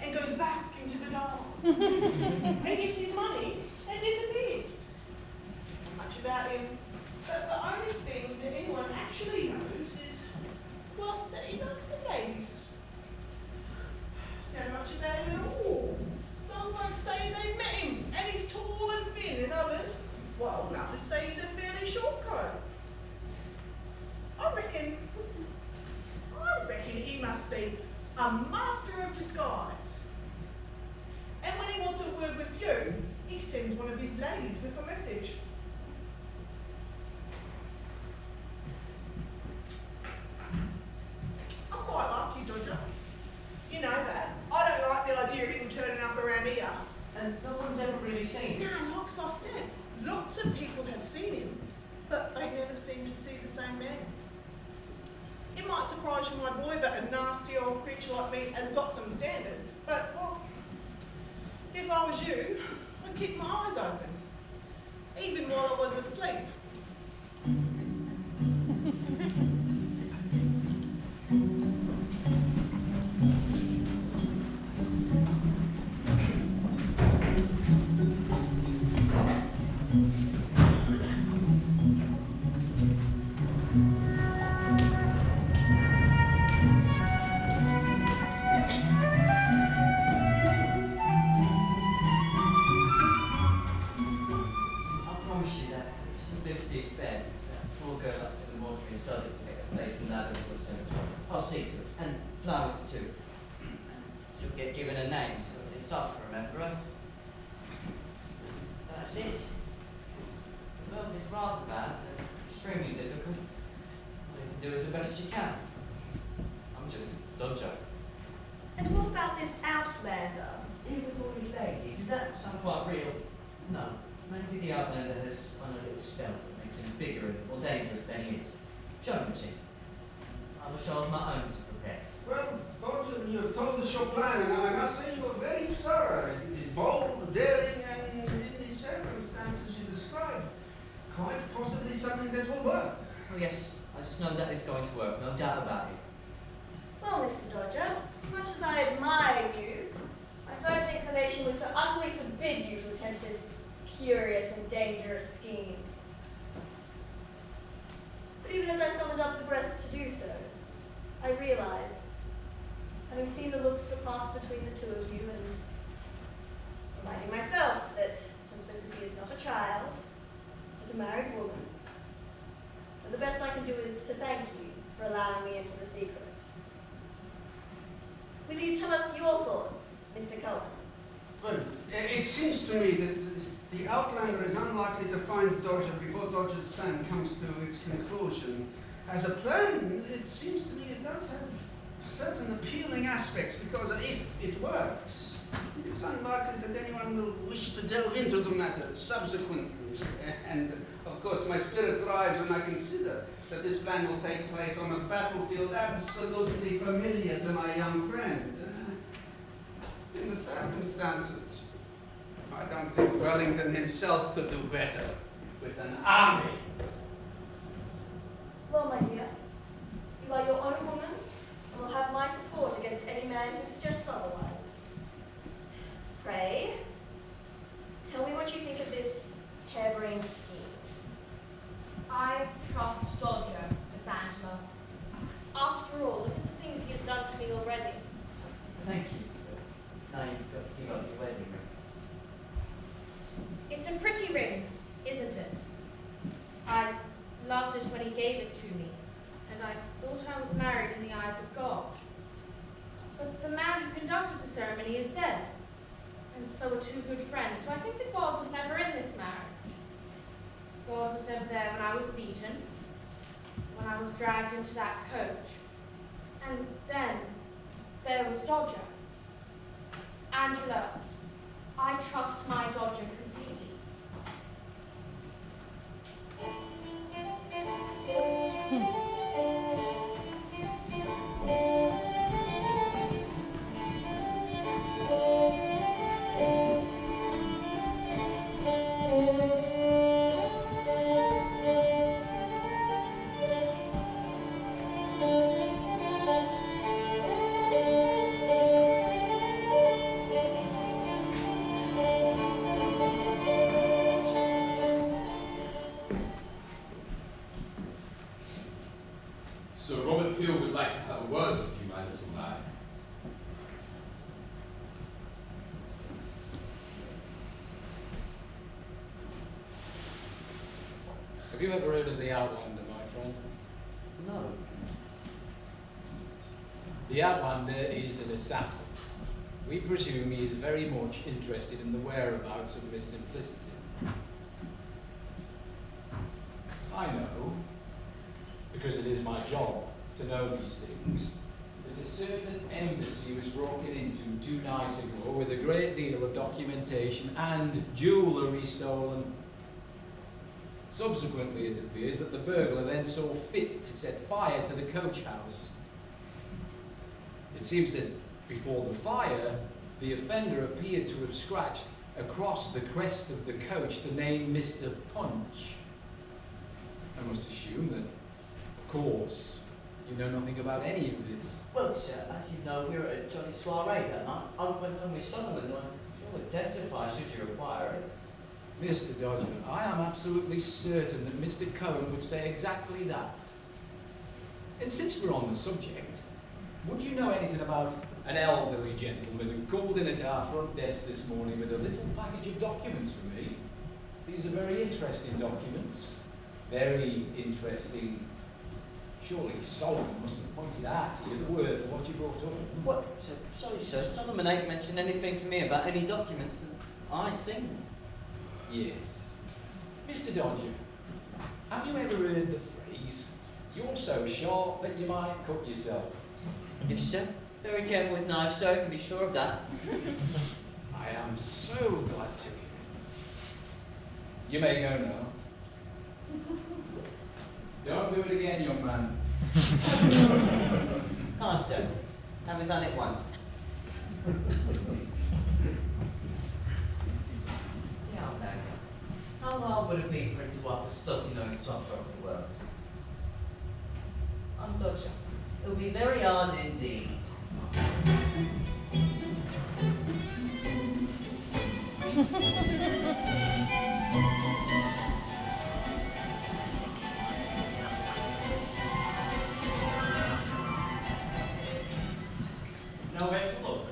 and goes back into the door and gets his money and disappears. Not much about him, but the only thing that anyone actually knows is, well, that he likes the ladies. Don't know much about him at all. Some folks say they met him and he's tall and thin, and others, well, others say he's a fairly short coat. I reckon he must be a master of disguise. And when he wants a word with you, he sends one of his ladies with a message. I quite like you, Dodger. You know that. I don't like the idea of him turning up around here. And no one's ever really seen him. No, like I said, lots of people have seen him, but they never seem to see the same man. It might surprise you, my boy, that a nasty old creature like me has got some standards, but, well, if I was you, I'd keep my eyes open, even while I was asleep. I'll see to it. And flowers too. She'll get given a name, so it's up to remember her. That's it. The world is rather bad and extremely difficult. All you can do is the best you can. I'm just a dodger. And what about this Outlander? Here with all these ladies, is that sound quite real? No. Maybe the Outlander has on a little spell that makes him bigger and more dangerous than he is. Show me, Chief. I will show my own to prepare. Well, Dodger, you have told us your plan, and I must say you are very thorough. It is bold, daring, and in the circumstances you describe, quite possibly something that will work. Oh yes, I just know that is going to work, no doubt about it. Well, Mr. Dodger, much as I admire you, my first inclination was to utterly forbid you to attempt this curious and dangerous scheme. But even as I summoned up the breath to do so, I realized, having seen the looks that passed between the two of you and reminding myself that Simplicity is not a child, but a married woman, that the best I can do is to thank you for allowing me into the secret. Will you tell us your thoughts, Mr. Cohen? Well, it seems to me that the Outlander is unlikely to find Dodger before Dodger's plan comes to its conclusion. As a plan, it seems to me it does have certain appealing aspects, because if it works, it's unlikely that anyone will wish to delve into the matter subsequently. And, of course, my spirit thrives when I consider that this plan will take place on a battlefield absolutely familiar to my young friend. In the circumstances, I don't think Wellington himself could do better with an army. Well, my dear, you are your own woman, and will have my support against any man who suggests otherwise. Pray, tell me what you think of this harebrained scheme. I trust Dodger, Miss Angela. After all, look at the things he has done for me already. Thank you. Now you've got to give up your wedding ring. It's a pretty ring, isn't it? I loved it when he gave it to me, and I thought I was married in the eyes of God. But the man who conducted the ceremony is dead, and so are two good friends, so I think that God was never in this marriage. God was never there when I was beaten, when I was dragged into that coach, and then there was Dodger. Angela, I trust my Dodger completely. Have you ever heard of the Outlander, my friend? No. The Outlander is an assassin. We presume he is very much interested in the whereabouts of Miss Simplicity. I know, because it is my job to know these things, that a certain embassy was broken into 2 nights ago with a great deal of documentation and jewellery stolen. Subsequently, it appears that the burglar then saw fit to set fire to the coach house. It seems that before the fire, the offender appeared to have scratched across the crest of the coach the name Mr. Punch. I must assume that, of course, you know nothing about any of this. Well, sir, as you know, we were at a jolly soiree that night. I went home with Solomon, and I'm sure to testify should you require it. Mr. Dodger, I am absolutely certain that Mr. Cohen would say exactly that. And since we're on the subject, would you know anything about an elderly gentleman who called in at our front desk this morning with a little package of documents for me? These are very interesting documents. Very interesting. Surely Solomon must have pointed out to you the worth of what you brought up. What? Sorry, sir. Solomon ain't mentioned anything to me about any documents, and I ain't seen them. Yes. Mr. Dodger, have you ever heard the phrase, "You're so sharp that you might cut yourself"? Yes, sir. Very careful with knives, sir. You can be sure of that. I am so glad to hear it. You may go now. Don't do it again, young man. Can't, sir. Haven't done it once. Now, how hard would it be for him to wipe a slutty-nosed tosser off the world? I'm Dodger. It'll be very hard indeed. Nowhere to look.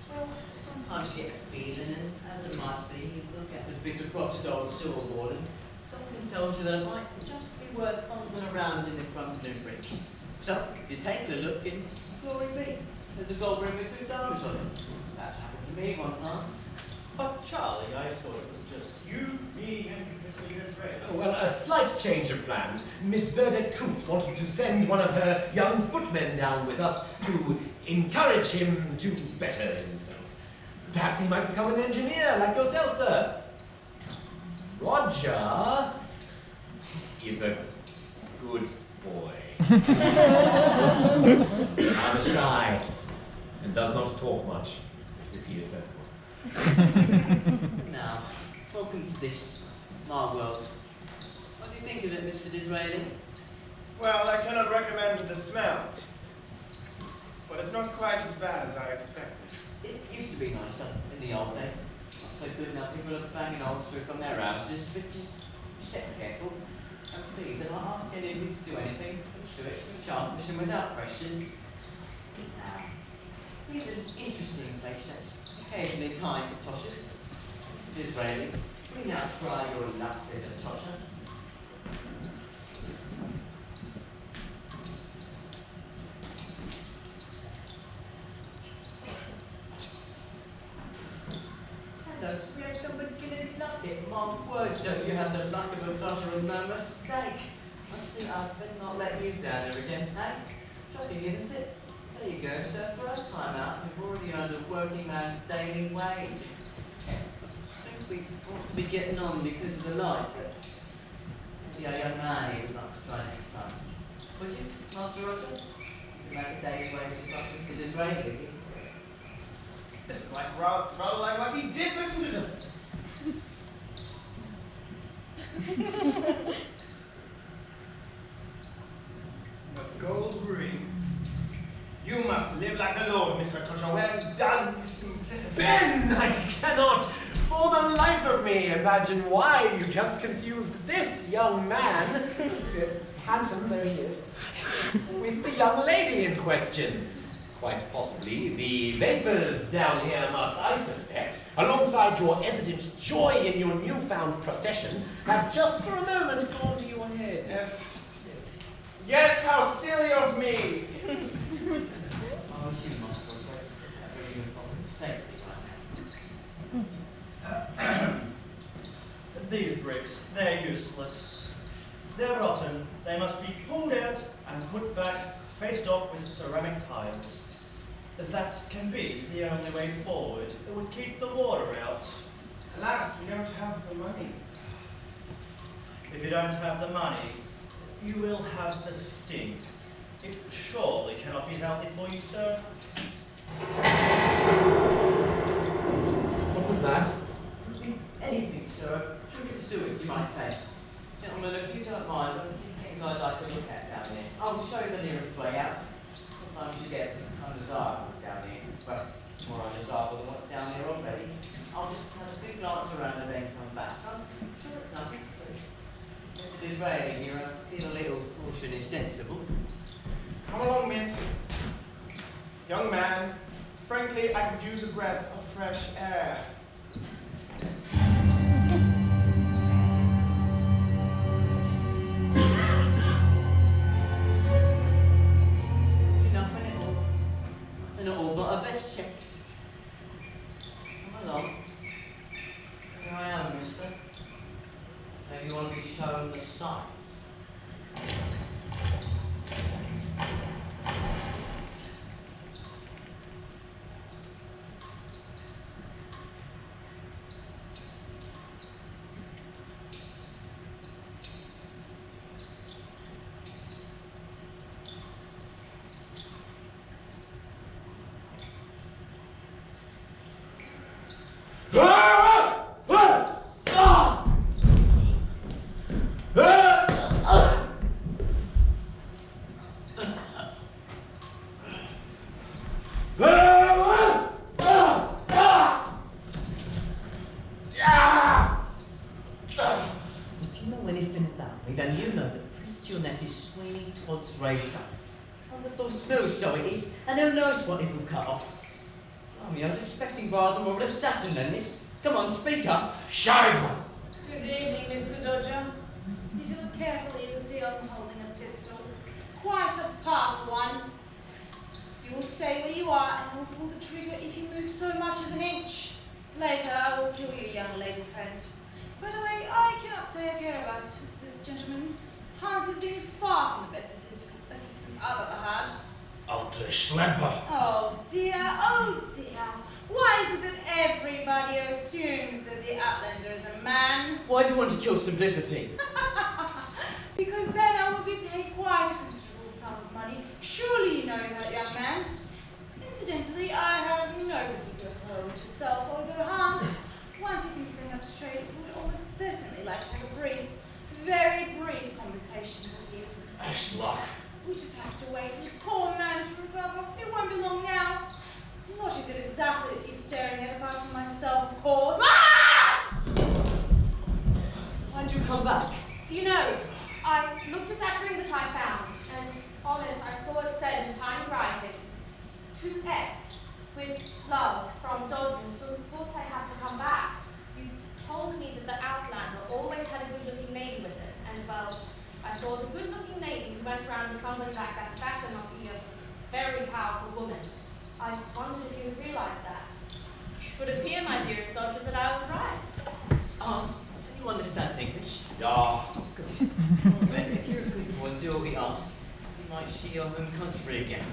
Well, sometimes you get a feeling, and as it might be, you look at the bit of rotted old silverboard, and something tells you that it might just be worth fumbling around in the crumbling bricks. So, you take a look, and glory be, there's a gold ring with 2 diamonds on it. That's happened to me one time. But Charlie, I thought it was just you, me, and Mr. Israel. Oh, well, a slight change of plans. Miss Burdett Coots wanted to send one of her young footmen down with us to encourage him to better himself. Perhaps he might become an engineer like yourself, sir. Roger is a good boy. Rather shy and does not talk much, if he is sensible. Now, welcome to this, my world. What do you think of it, Mr. Disraeli? Well, I cannot recommend the smell, but it's not quite as bad as I expected. It used to be nicer in the old days. Not so good now. People are banging holes through from their houses, but just step careful. And please, if I ask any of you to do anything, just do it with sharpness and without question. Now, here's an interesting place that's occasionally kind to toshers. Mr. Disraeli, we now try your luck as a tosher. Hello, we have some beginner's luck here. My word, sir, you have the luck of a tosher and no mistake. I see I've better not let you down there again, eh? Shocking, isn't it? There you go, sir. First time out, you've already earned a working man's daily wage. I think we ought to be getting on because of the light. Yeah, young man, he would like to try next time. Would you, Master Roger? You make a day's wages like Mr. Disraeli. It's like rather like what he did listen to them. A gold ring. You must live like a lord, Mr. Tosher. Well done, Miss Simplicity. Ben, I cannot, for the life of me, imagine why you just confused this young man, handsome though he is, with the young lady in question. Quite possibly the vapors down here must, I suspect, alongside your evident joy in your newfound profession, have just for a moment gone to your head. Yes. Yes, how silly of me! Oh, she must have a really good problem of safety right now. These bricks, they're useless. They're rotten. They must be pulled out and put back, faced off with ceramic tiles. That can be the only way forward. It would keep the water out. Alas, we don't have the money. If you don't have the money, you will have the sting. It surely cannot be healthy for you, sir. What was that? Anything, sir. Drinking sewage, you might say. Gentlemen, if you don't mind, there are a few things I'd like to look at down here. I'll show you the nearest way out. Sometimes you get undesirables down here. Well, more undesirable than what's down here already. I'll just have a big glance around and then come back. I'm sure it's nothing. Yes, it is raining here. I feel a little caution is sensible. Come along, miss. Young man, frankly, I could use a breath of fresh air. Not all, but I best check. Come along. Here I am, mister. Maybe you want to be shown the sights. Then you know that Prince your neck is swinging towards razor. Wonderful smooth, so it is, and who knows what it will cut off. I was expecting rather more of an assassin than this. Come on, speak up. Shiver! Good evening, Mr. Dodger. If you look carefully, you'll see I'm holding a pistol. Quite a powerful one. You will stay where you are and will pull the trigger if you move so much as an inch. Later, I will kill you, young lady friend. By the way, I cannot say I care about this gentleman. Hans has been far from the best assistant I've ever had. Alter Schlepper. Oh dear. Why is it that everybody assumes that the Outlander is a man? Why do you want to kill simplicity? Because then I will be paid quite a considerable sum of money. Surely you know that, young man. Incidentally, I have no particular home to sell, although Hans, once he can sing up straight, would almost certainly like to have a brief, very brief conversation with you. Ashlock. We just have to wait for the poor man to recover. It won't be long now. What is it exactly that you're staring at apart from myself, of course? Ah! Why'd you come back? You know, I looked at that ring that I found, and on it I saw it said in tiny writing, to S, with love from Dodger, so of course I had to come back. You told me that the Outlander always had a good-looking lady with it, and well, I thought a good-looking lady who went around with somebody like that assassin must be a very powerful woman. I wondered if you had realized that. It would appear, my dearest Dodger, that I was right. Hans, do you understand English? Yeah. Good. Then, if you're a good boy and do what we ask, you might see your home country again.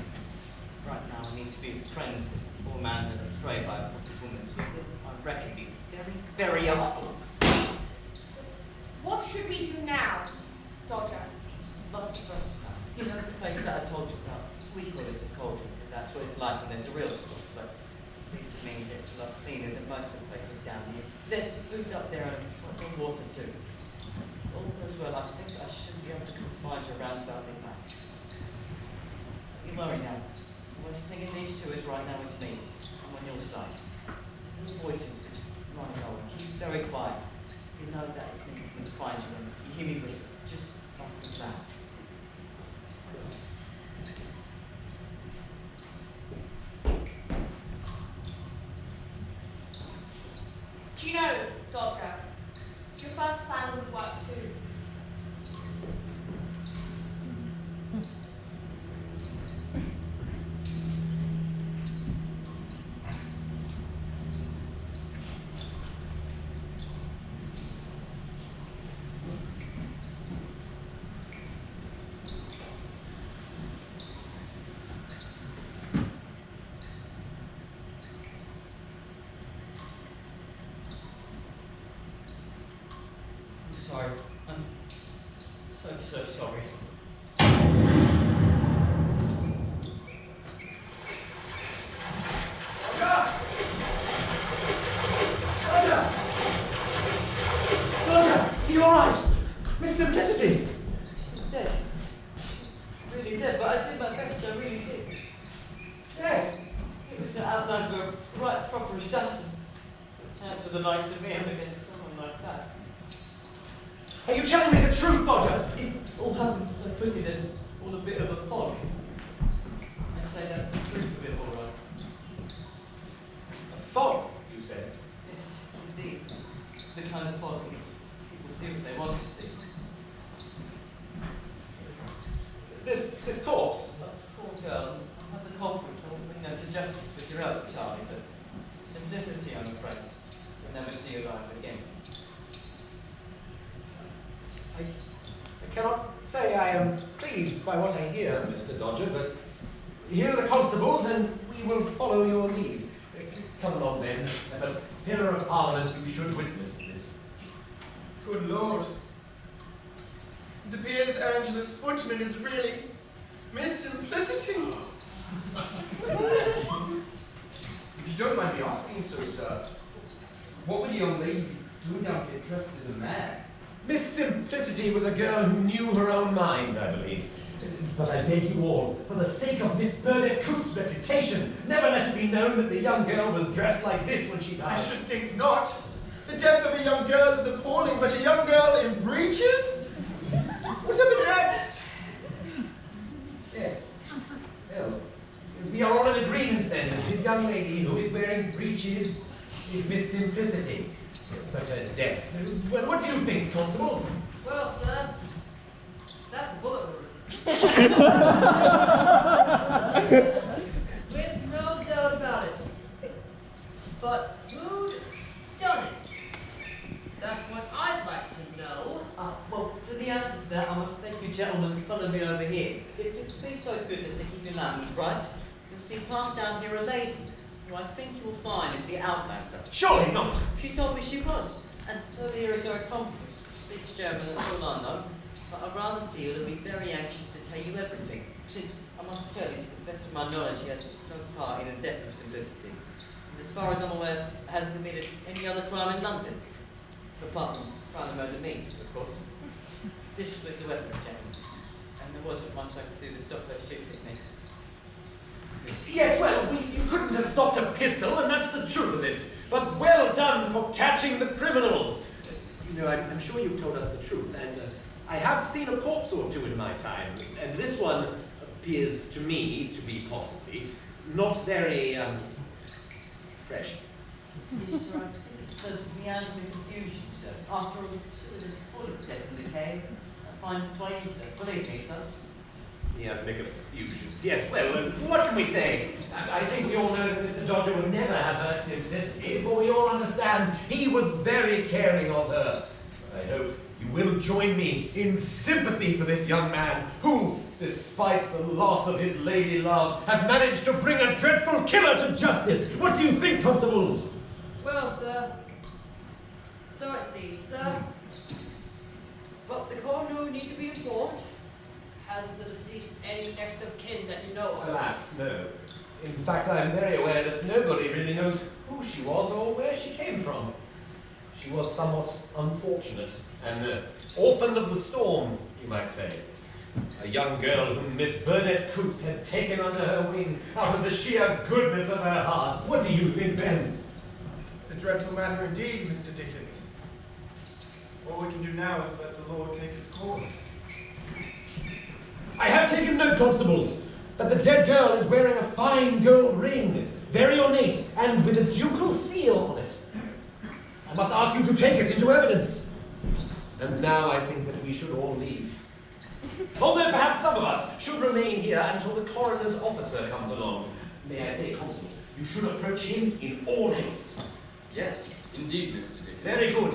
Right now, I need to be a friend to this poor man led astray by a pretty woman, so I reckon be very, very helpful. What should we do now, Dodger? It's not the first time. You know the place that I told you about? We call it the cauldron, because that's what it's like when there's a real storm, but at least it means it's a lot cleaner than most of the places down here. There's food up there and water too. All goes well, I think I should be able to come find you around about midnight. Don't you worry now. The worst thing in these sewers right now is me. I'm on your side. Your voices are just running over. Keep very quiet. You know that it's me who can find you and you hear me whistle, just like that. Do you know, Dodger, your first plan would work too. Sorry. I'm so sorry. Roger, you alright? Miss Simplicity? She's dead. She's really dead, but I did my best, I really did. Dead? It was an outline for a right proper assassin. Chance for the likes of him against someone like that. Are you telling me the truth, Dodger? It all happened so quickly that it's all a bit of a fog. I'd say that's the truth of it, all right. A fog, you said? Yes, indeed. The kind of fog in which people see what they want to see. This corpse? Poor girl, I'm not the culprit, so I won't to justice with your elder, Charlie, but Simplicity, I'm afraid. You'll never see her alive again. I cannot say I am pleased by what I hear, Mr. Dodger, but here are the constables, and we will follow your lead. Come along, then. As a pillar of Parliament, you should witness this. Good Lord. It appears Angela's footman is really Miss Simplicity. If you don't mind me asking so, sir, what would a young lady be doing down here dressed as a man? Miss Simplicity was a girl who knew her own mind, I believe. But I beg you all, for the sake of Miss Burnett Coutts' reputation, never let it be known that the young girl was dressed like this when she died. I should think not. The death of a young girl is appalling, but a young girl in breeches? Whatever next? Yes. Well, we are all in agreement then that this young lady who is wearing breeches is Miss Simplicity. But her death. Well, what do you think, constables? Well, sir, that's a bullet wound. With no doubt about it. But who'd done it? That's what I'd like to know. Well, for the answer to that, I must beg you gentlemen to follow me over here. If you'd be so good as to keep your lamps bright, you'll see pass down here a lady, who I think you will find is the outlander. Surely not! She told me she was, and over here is her accomplice, who speaks German, that's all I know. But I rather feel he'll be very anxious to tell you everything, since I must tell you, to the best of my knowledge, he has no part in the death of Simplicity. And as far as I'm aware, hasn't committed any other crime in London. Apart from trying to murder me, of course. This was the weapon, gentlemen. And there wasn't much I could do to stop those shoot techniques. Yes, well, you couldn't have stopped a pistol, and that's the truth of it. But well done for catching the criminals. You know, I'm sure you've told us the truth, and I have seen a corpse or two in my time, and this one appears to me to be possibly not very, fresh. Yes, sir, I think it's the miasma confusion, sir. After all, it was full of death and decay. That finds its way in, sir. Believe me, it does. Miasmic effusions. Yes, well, what can we say? I think we all know that Mr. Dodger would never have hurt Simplicity, for we all understand he was very caring of her. I hope you will join me in sympathy for this young man who, despite the loss of his lady love, has managed to bring a dreadful killer to justice. What do you think, constables? Well, sir, so it seems, sir. But the coroner need to be informed. Has the deceased any next of kin that you know of? Alas, no. In fact, I am very aware that nobody really knows who she was or where she came from. She was somewhat unfortunate, an orphan of the storm, you might say. A young girl whom Miss Burnett Coutts had taken under her wing out of the sheer goodness of her heart. What do you think, Ben? It's a dreadful matter indeed, Mr. Dickens. All we can do now is let the law take its course. I have taken note, constables, that the dead girl is wearing a fine gold ring, very ornate, and with a ducal seal on it. I must ask you to take it into evidence. And now I think that we should all leave. Although perhaps some of us should remain here until the coroner's officer comes along. May I say, Constable, you should approach him in all haste. Yes, indeed, Mr. Dickens. Very good.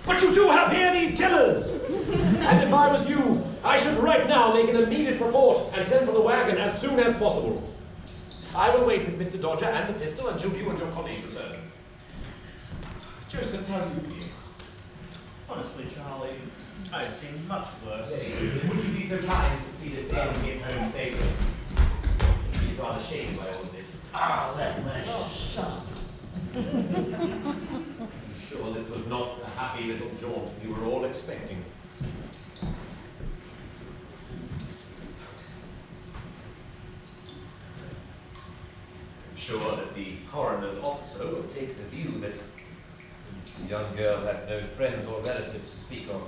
But you do have here these killers! And if I was you, I should right now make an immediate report and send for the wagon as soon as possible. I will wait with Mr. Dodger and the pistol until you and your colleagues return. Joseph, how do you feel? Honestly, Charlie, I've seen much worse. Would you be so kind to see that Ben gets home safely? He's rather shaken by all of this. Ah, let me. Oh, shut up. I'm sure this was not the happy little jaunt we were all expecting. I'm sure that the coroner's officer will take the view that since the young girl had no friends or relatives to speak of,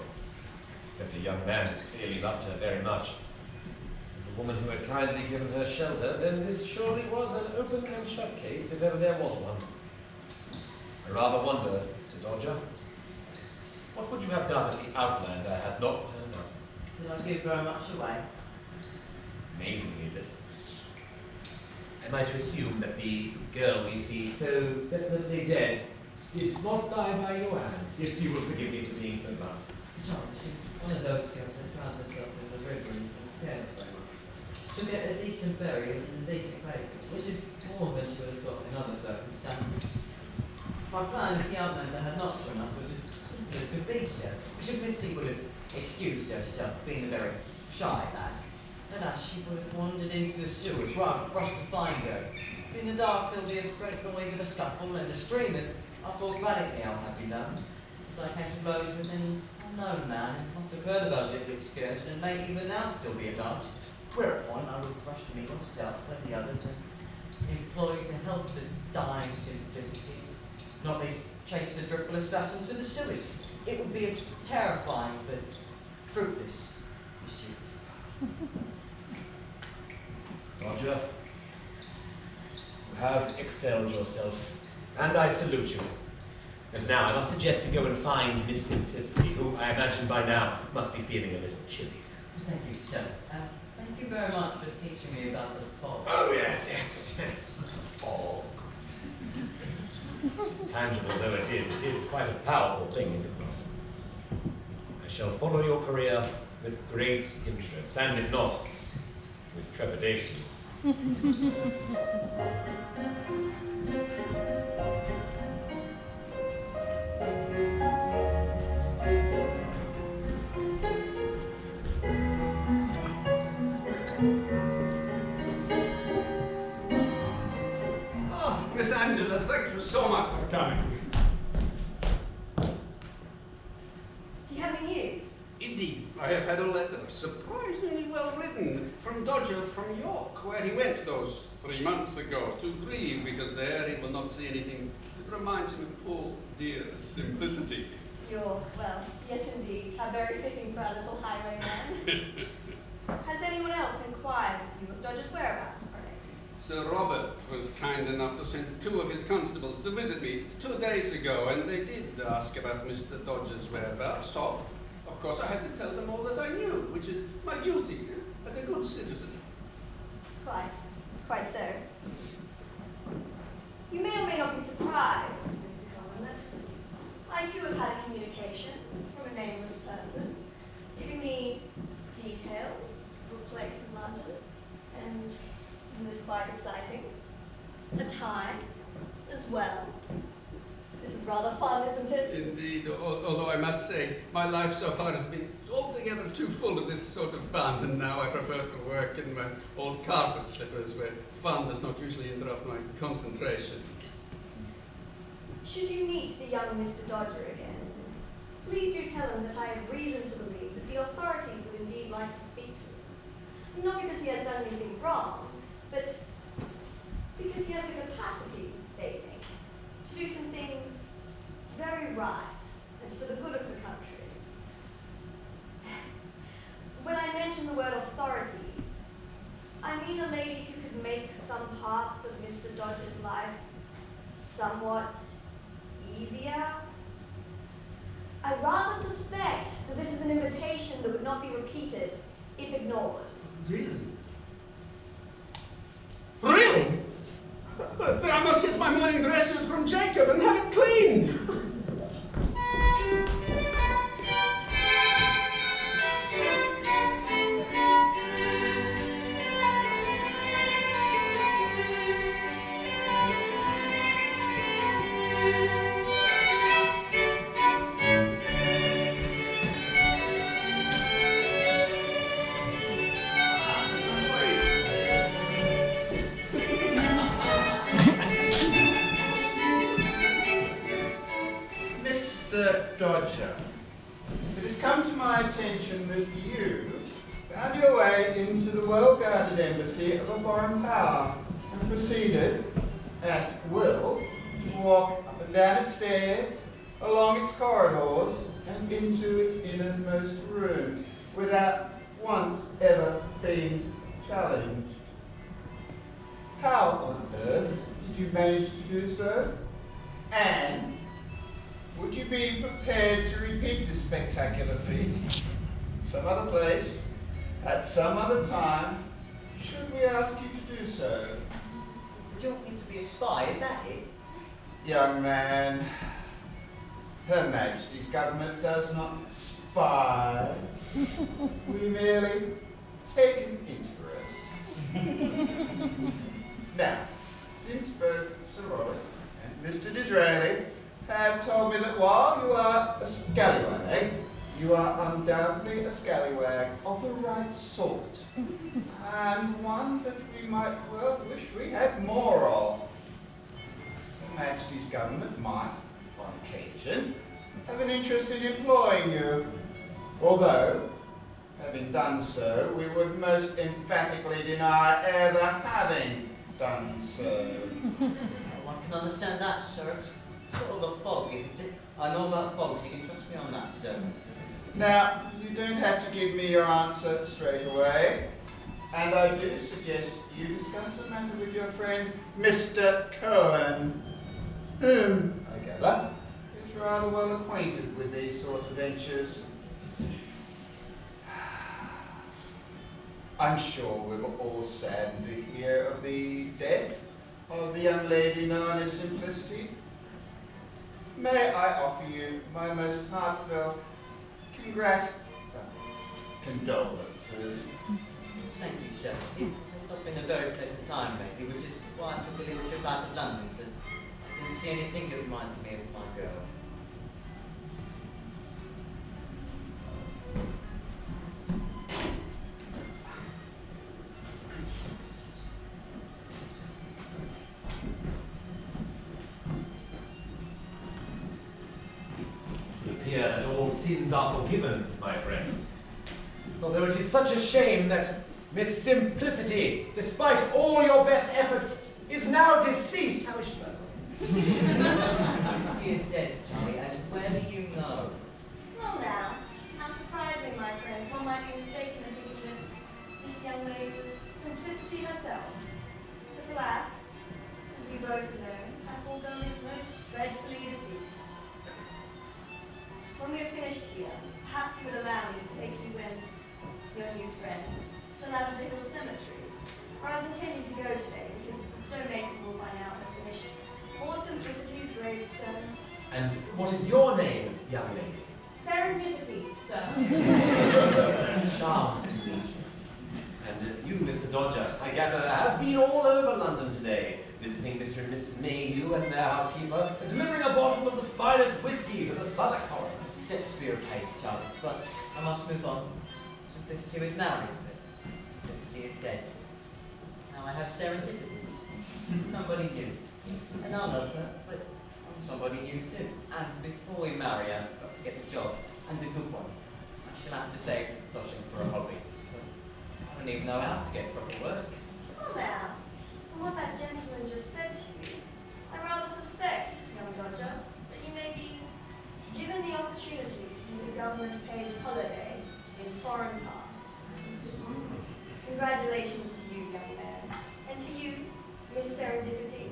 except a young man who clearly loved her very much, and a woman who had kindly given her shelter, then this surely was an open and shut case if ever there was one. I rather wonder, Mr. Dodger, what would you have done if the Outlander had not turned up? Did I give very much away? Amazingly little. Am I to assume that the girl we see so definitely dead did not die by your hand, if you will forgive me for being so blunt? Charlie, she's one of those girls that drowned herself in the river and cares very much. She'll get a decent burial and a decent grave, which is more than she would have got in other circumstances. My plan if the Outlander had not shown up was as simple as could be, sir. Bishop Misty would have excused herself, being a very shy lad. And as she would have wandered into the sewers, rather rushed to find her. In the dark there'll be a great noise of a scuffle and a scream as I thought radically I'll have you done. As I came to blows with an unknown man who must have heard about the excursion and may even now still be at large. Whereupon I would rush to meet yourself and the others and employ to help the dying simplicity, not least chase the dreadful assassins through the sewers. It would be a terrifying but fruitless pursuit. Roger, you have excelled yourself, and I salute you. And now I must suggest you go and find Miss Simplicity, who I imagine by now must be feeling a little chilly. Thank you, sir. Thank you very much for teaching me about the fog. Oh, yes. The fog. Tangible though it is quite a powerful thing, is it not? I shall follow your career with great interest, and if not, with trepidation. Oh, Miss Angela, thank you so much for coming. Do you have any news? Indeed, I have had a letter, surprisingly well written, from Dodger from York, where he went those 3 months ago to grieve because there he will not see anything that reminds him of poor dear Simplicity. York, well, yes indeed. How very fitting for our little highwayman. Has anyone else inquired of you of Dodger's whereabouts, pray? Sir Robert was kind enough to send 2 of his constables to visit me 2 days ago, and they did ask about Mr. Dodger's whereabouts, so of course I had to tell them all that I knew, which is my duty as a good citizen. Quite so. You may or may not be surprised, Mr. Common, that I too have had a communication from a nameless person, giving me details of a place in London, and isn't this quite exciting? A time as well. This is rather fun, isn't it? Indeed, although I must say, my life so far has been altogether too full of this sort of fun, and now I prefer to work in my old carpet slippers, where fun does not usually interrupt my concentration. Should you meet the young Mr. Dodger again, please do tell him that I have reason to believe that the authorities would indeed like to speak to him. Not because he has done anything wrong, but because he has the capacity, they think, to do some things very right and for the good of the country. When I mention the word authorities, I mean a lady who could make some parts of Mr. Dodger's life somewhat easier Mr. Dodger, it has come to my attention that you found your way into the well-guarded embassy of a foreign power and proceeded, at will, to walk up and down its stairs, along its corridors, and into its innermost rooms, without once ever being challenged. How on earth did you manage to do so? And would you be prepared to repeat this spectacular feat some other place, at some other time, should we ask you to do so? Do you want me to be a spy? Is that it? Young man, Her Majesty's government does not spy. We merely take an interest. Now, since both Sir Robert and Mr. Disraeli have told me that while you are a scallywag, you are undoubtedly a scallywag of the right sort, and one that we might well wish we had more of. Her Majesty's government might, on occasion, have an interest in employing you, although, having done so, we would most emphatically deny ever having done so. One can understand that, sir. It's sort of a fog, isn't it? I know about fogs. You can trust me on that, sir. Now, you don't have to give me your answer straight away, and I do suggest you discuss the matter with your friend, Mr. Cohen, whom, I gather, is rather well acquainted with these sort of ventures. I'm sure we were all saddened to hear of the death of the young lady known as Simplicity. May I offer you my most heartfelt condolences. Thank you, sir. It has not been a very pleasant time lately, which is why I took a little trip out of London, sir. I didn't see anything that reminded me of my girl. You appear that all sins are forgiven, my friend. Although it is such a shame that Miss Simplicity, despite all your best efforts, is now deceased. How is she, by the way? Simplicity is dead, Charlie, as well you know. Well now, how surprising, my friend. One might be mistaken in thinking that this young lady was Simplicity herself. But alas, as we both know, that poor girl is most dreadfully deceased. When we have finished here, perhaps you would allow me to take you and your new friend to Lavender Hill Cemetery, where I was intending to go today because the stonemason will by now have finished poor Simplicity's gravestone. And what is your name, young lady? Serendipity, sir. Charmed to meet you. And you, Mr. Dodger, I gather, have been all over London today, visiting Mr. and Mrs. Mayhew and their housekeeper, and delivering a bottle of the finest whiskey to the Southwark Torrent. Let's be repaid, Charlie, but I must move on. Simplicity was married, but Simplicity is dead. Now I have serendipity. Somebody new. And I love her, but I'm somebody new too. And before we marry her, I've got to get a job, and a good one. I shall have to save doshing for a hobby. I don't even know how to get proper work. Well now, from what that gentleman just said to you, I rather suspect, young Dodger, that you may be given the opportunity to take a government-paid holiday in foreign parts. Congratulations to you, young man, and to you, Miss Serendipity.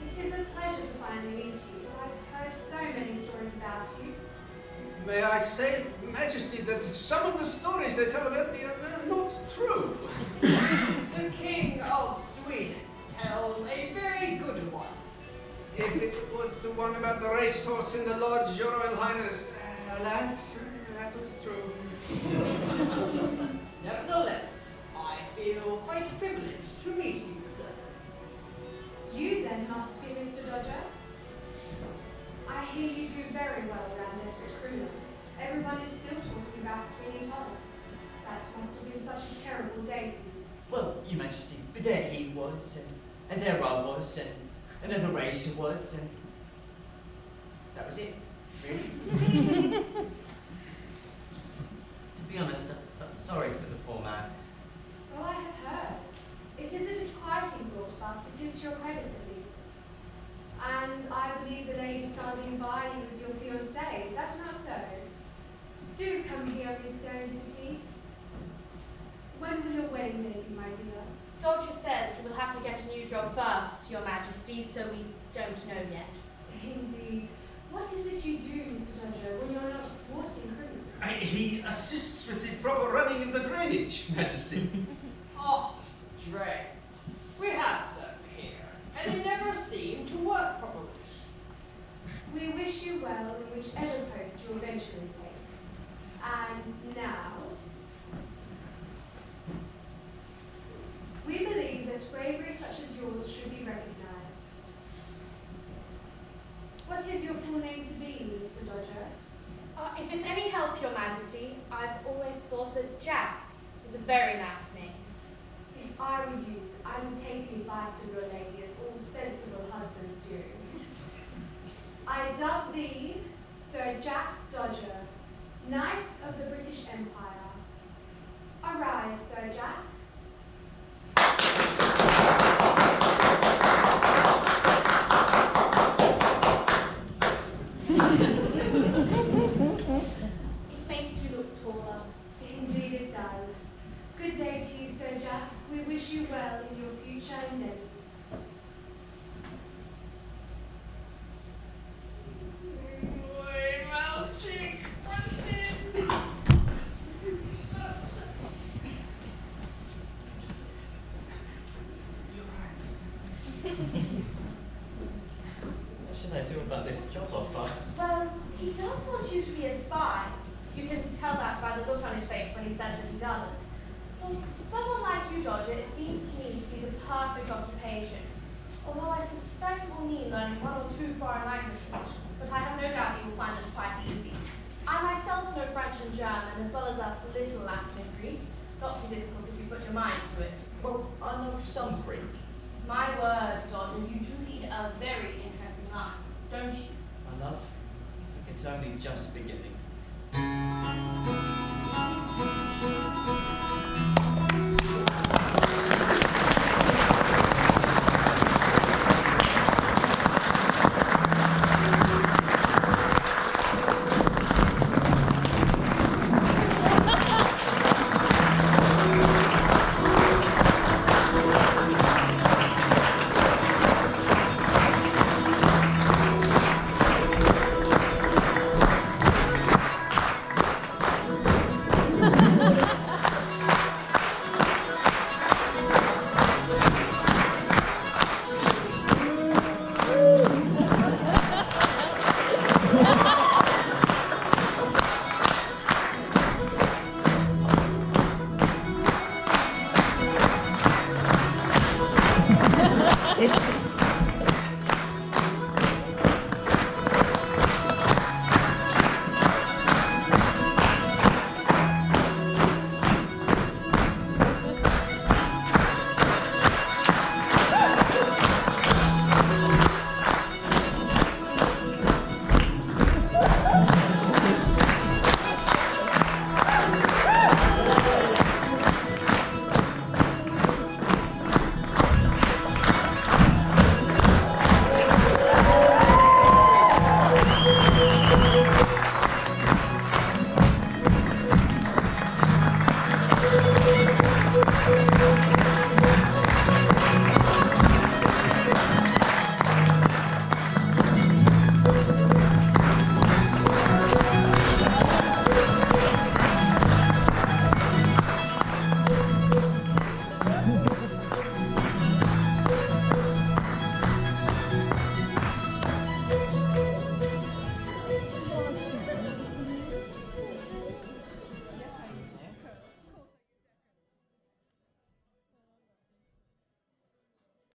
It is a pleasure to finally meet you. I've heard so many stories about you. May I say, Majesty, that some of the stories they tell about me are not true. The King of Sweden tells a very good one. If it was the one about the racehorse in the lodge, Your Royal Highness, alas, that was true. Nevertheless, I feel quite privileged to meet you, sir. You then must be Mr. Dodger. I hear you do very well around desperate criminals. must have been such a terrible day. Well, Your Majesty, there he was, and there I was, and then Horatio was, and that was it, really. To be honest, I'm sorry for the poor man. So I have heard. It is a disquieting thought, but it is to your credit at least. And I believe the lady standing by you is your fiancée, is that not so? Do come here, Miss Serendipity. When will your wedding day be, my dear? Dodger says he will have to get a new job first, Your Majesty, so we don't know yet. Indeed. What is it you do, Mr. Dodger, when you're not thwarting criminals? He assists with the proper running of the drainage, Majesty. Oh, drains. We have them here, and they never seem to work properly. We wish you well in whichever post you eventually take. And now, we believe that bravery such as yours should be recognized. What is your full name to be, Mr. Dodger? If it's any help, Your Majesty, I've always thought that Jack is a very nice name. If I were you, I would take the advice of your lady as all sensible husbands do. I dub thee Sir Jack Dodger, Knight of the British Empire. Arise, Sir Jack. It makes you look taller. Indeed it does. Good day to you, Sir Jack. We wish you well in your future endeavours. What should I do about this job offer? Well, he does want you to be a spy. You can tell that by the look on his face when he says that he doesn't. Well, someone like you, Dodger, it seems to me to be the perfect occupation. Although I suspect it will mean learning one or two foreign languages, but I have no doubt you will find them quite easy. I myself know French and German, as well as a little Latin and Greek. Not too difficult if you put your mind to it. Well, I know some Greek. My word, Dodger, you do lead a very interesting life, don't you? My love, it's only just beginning.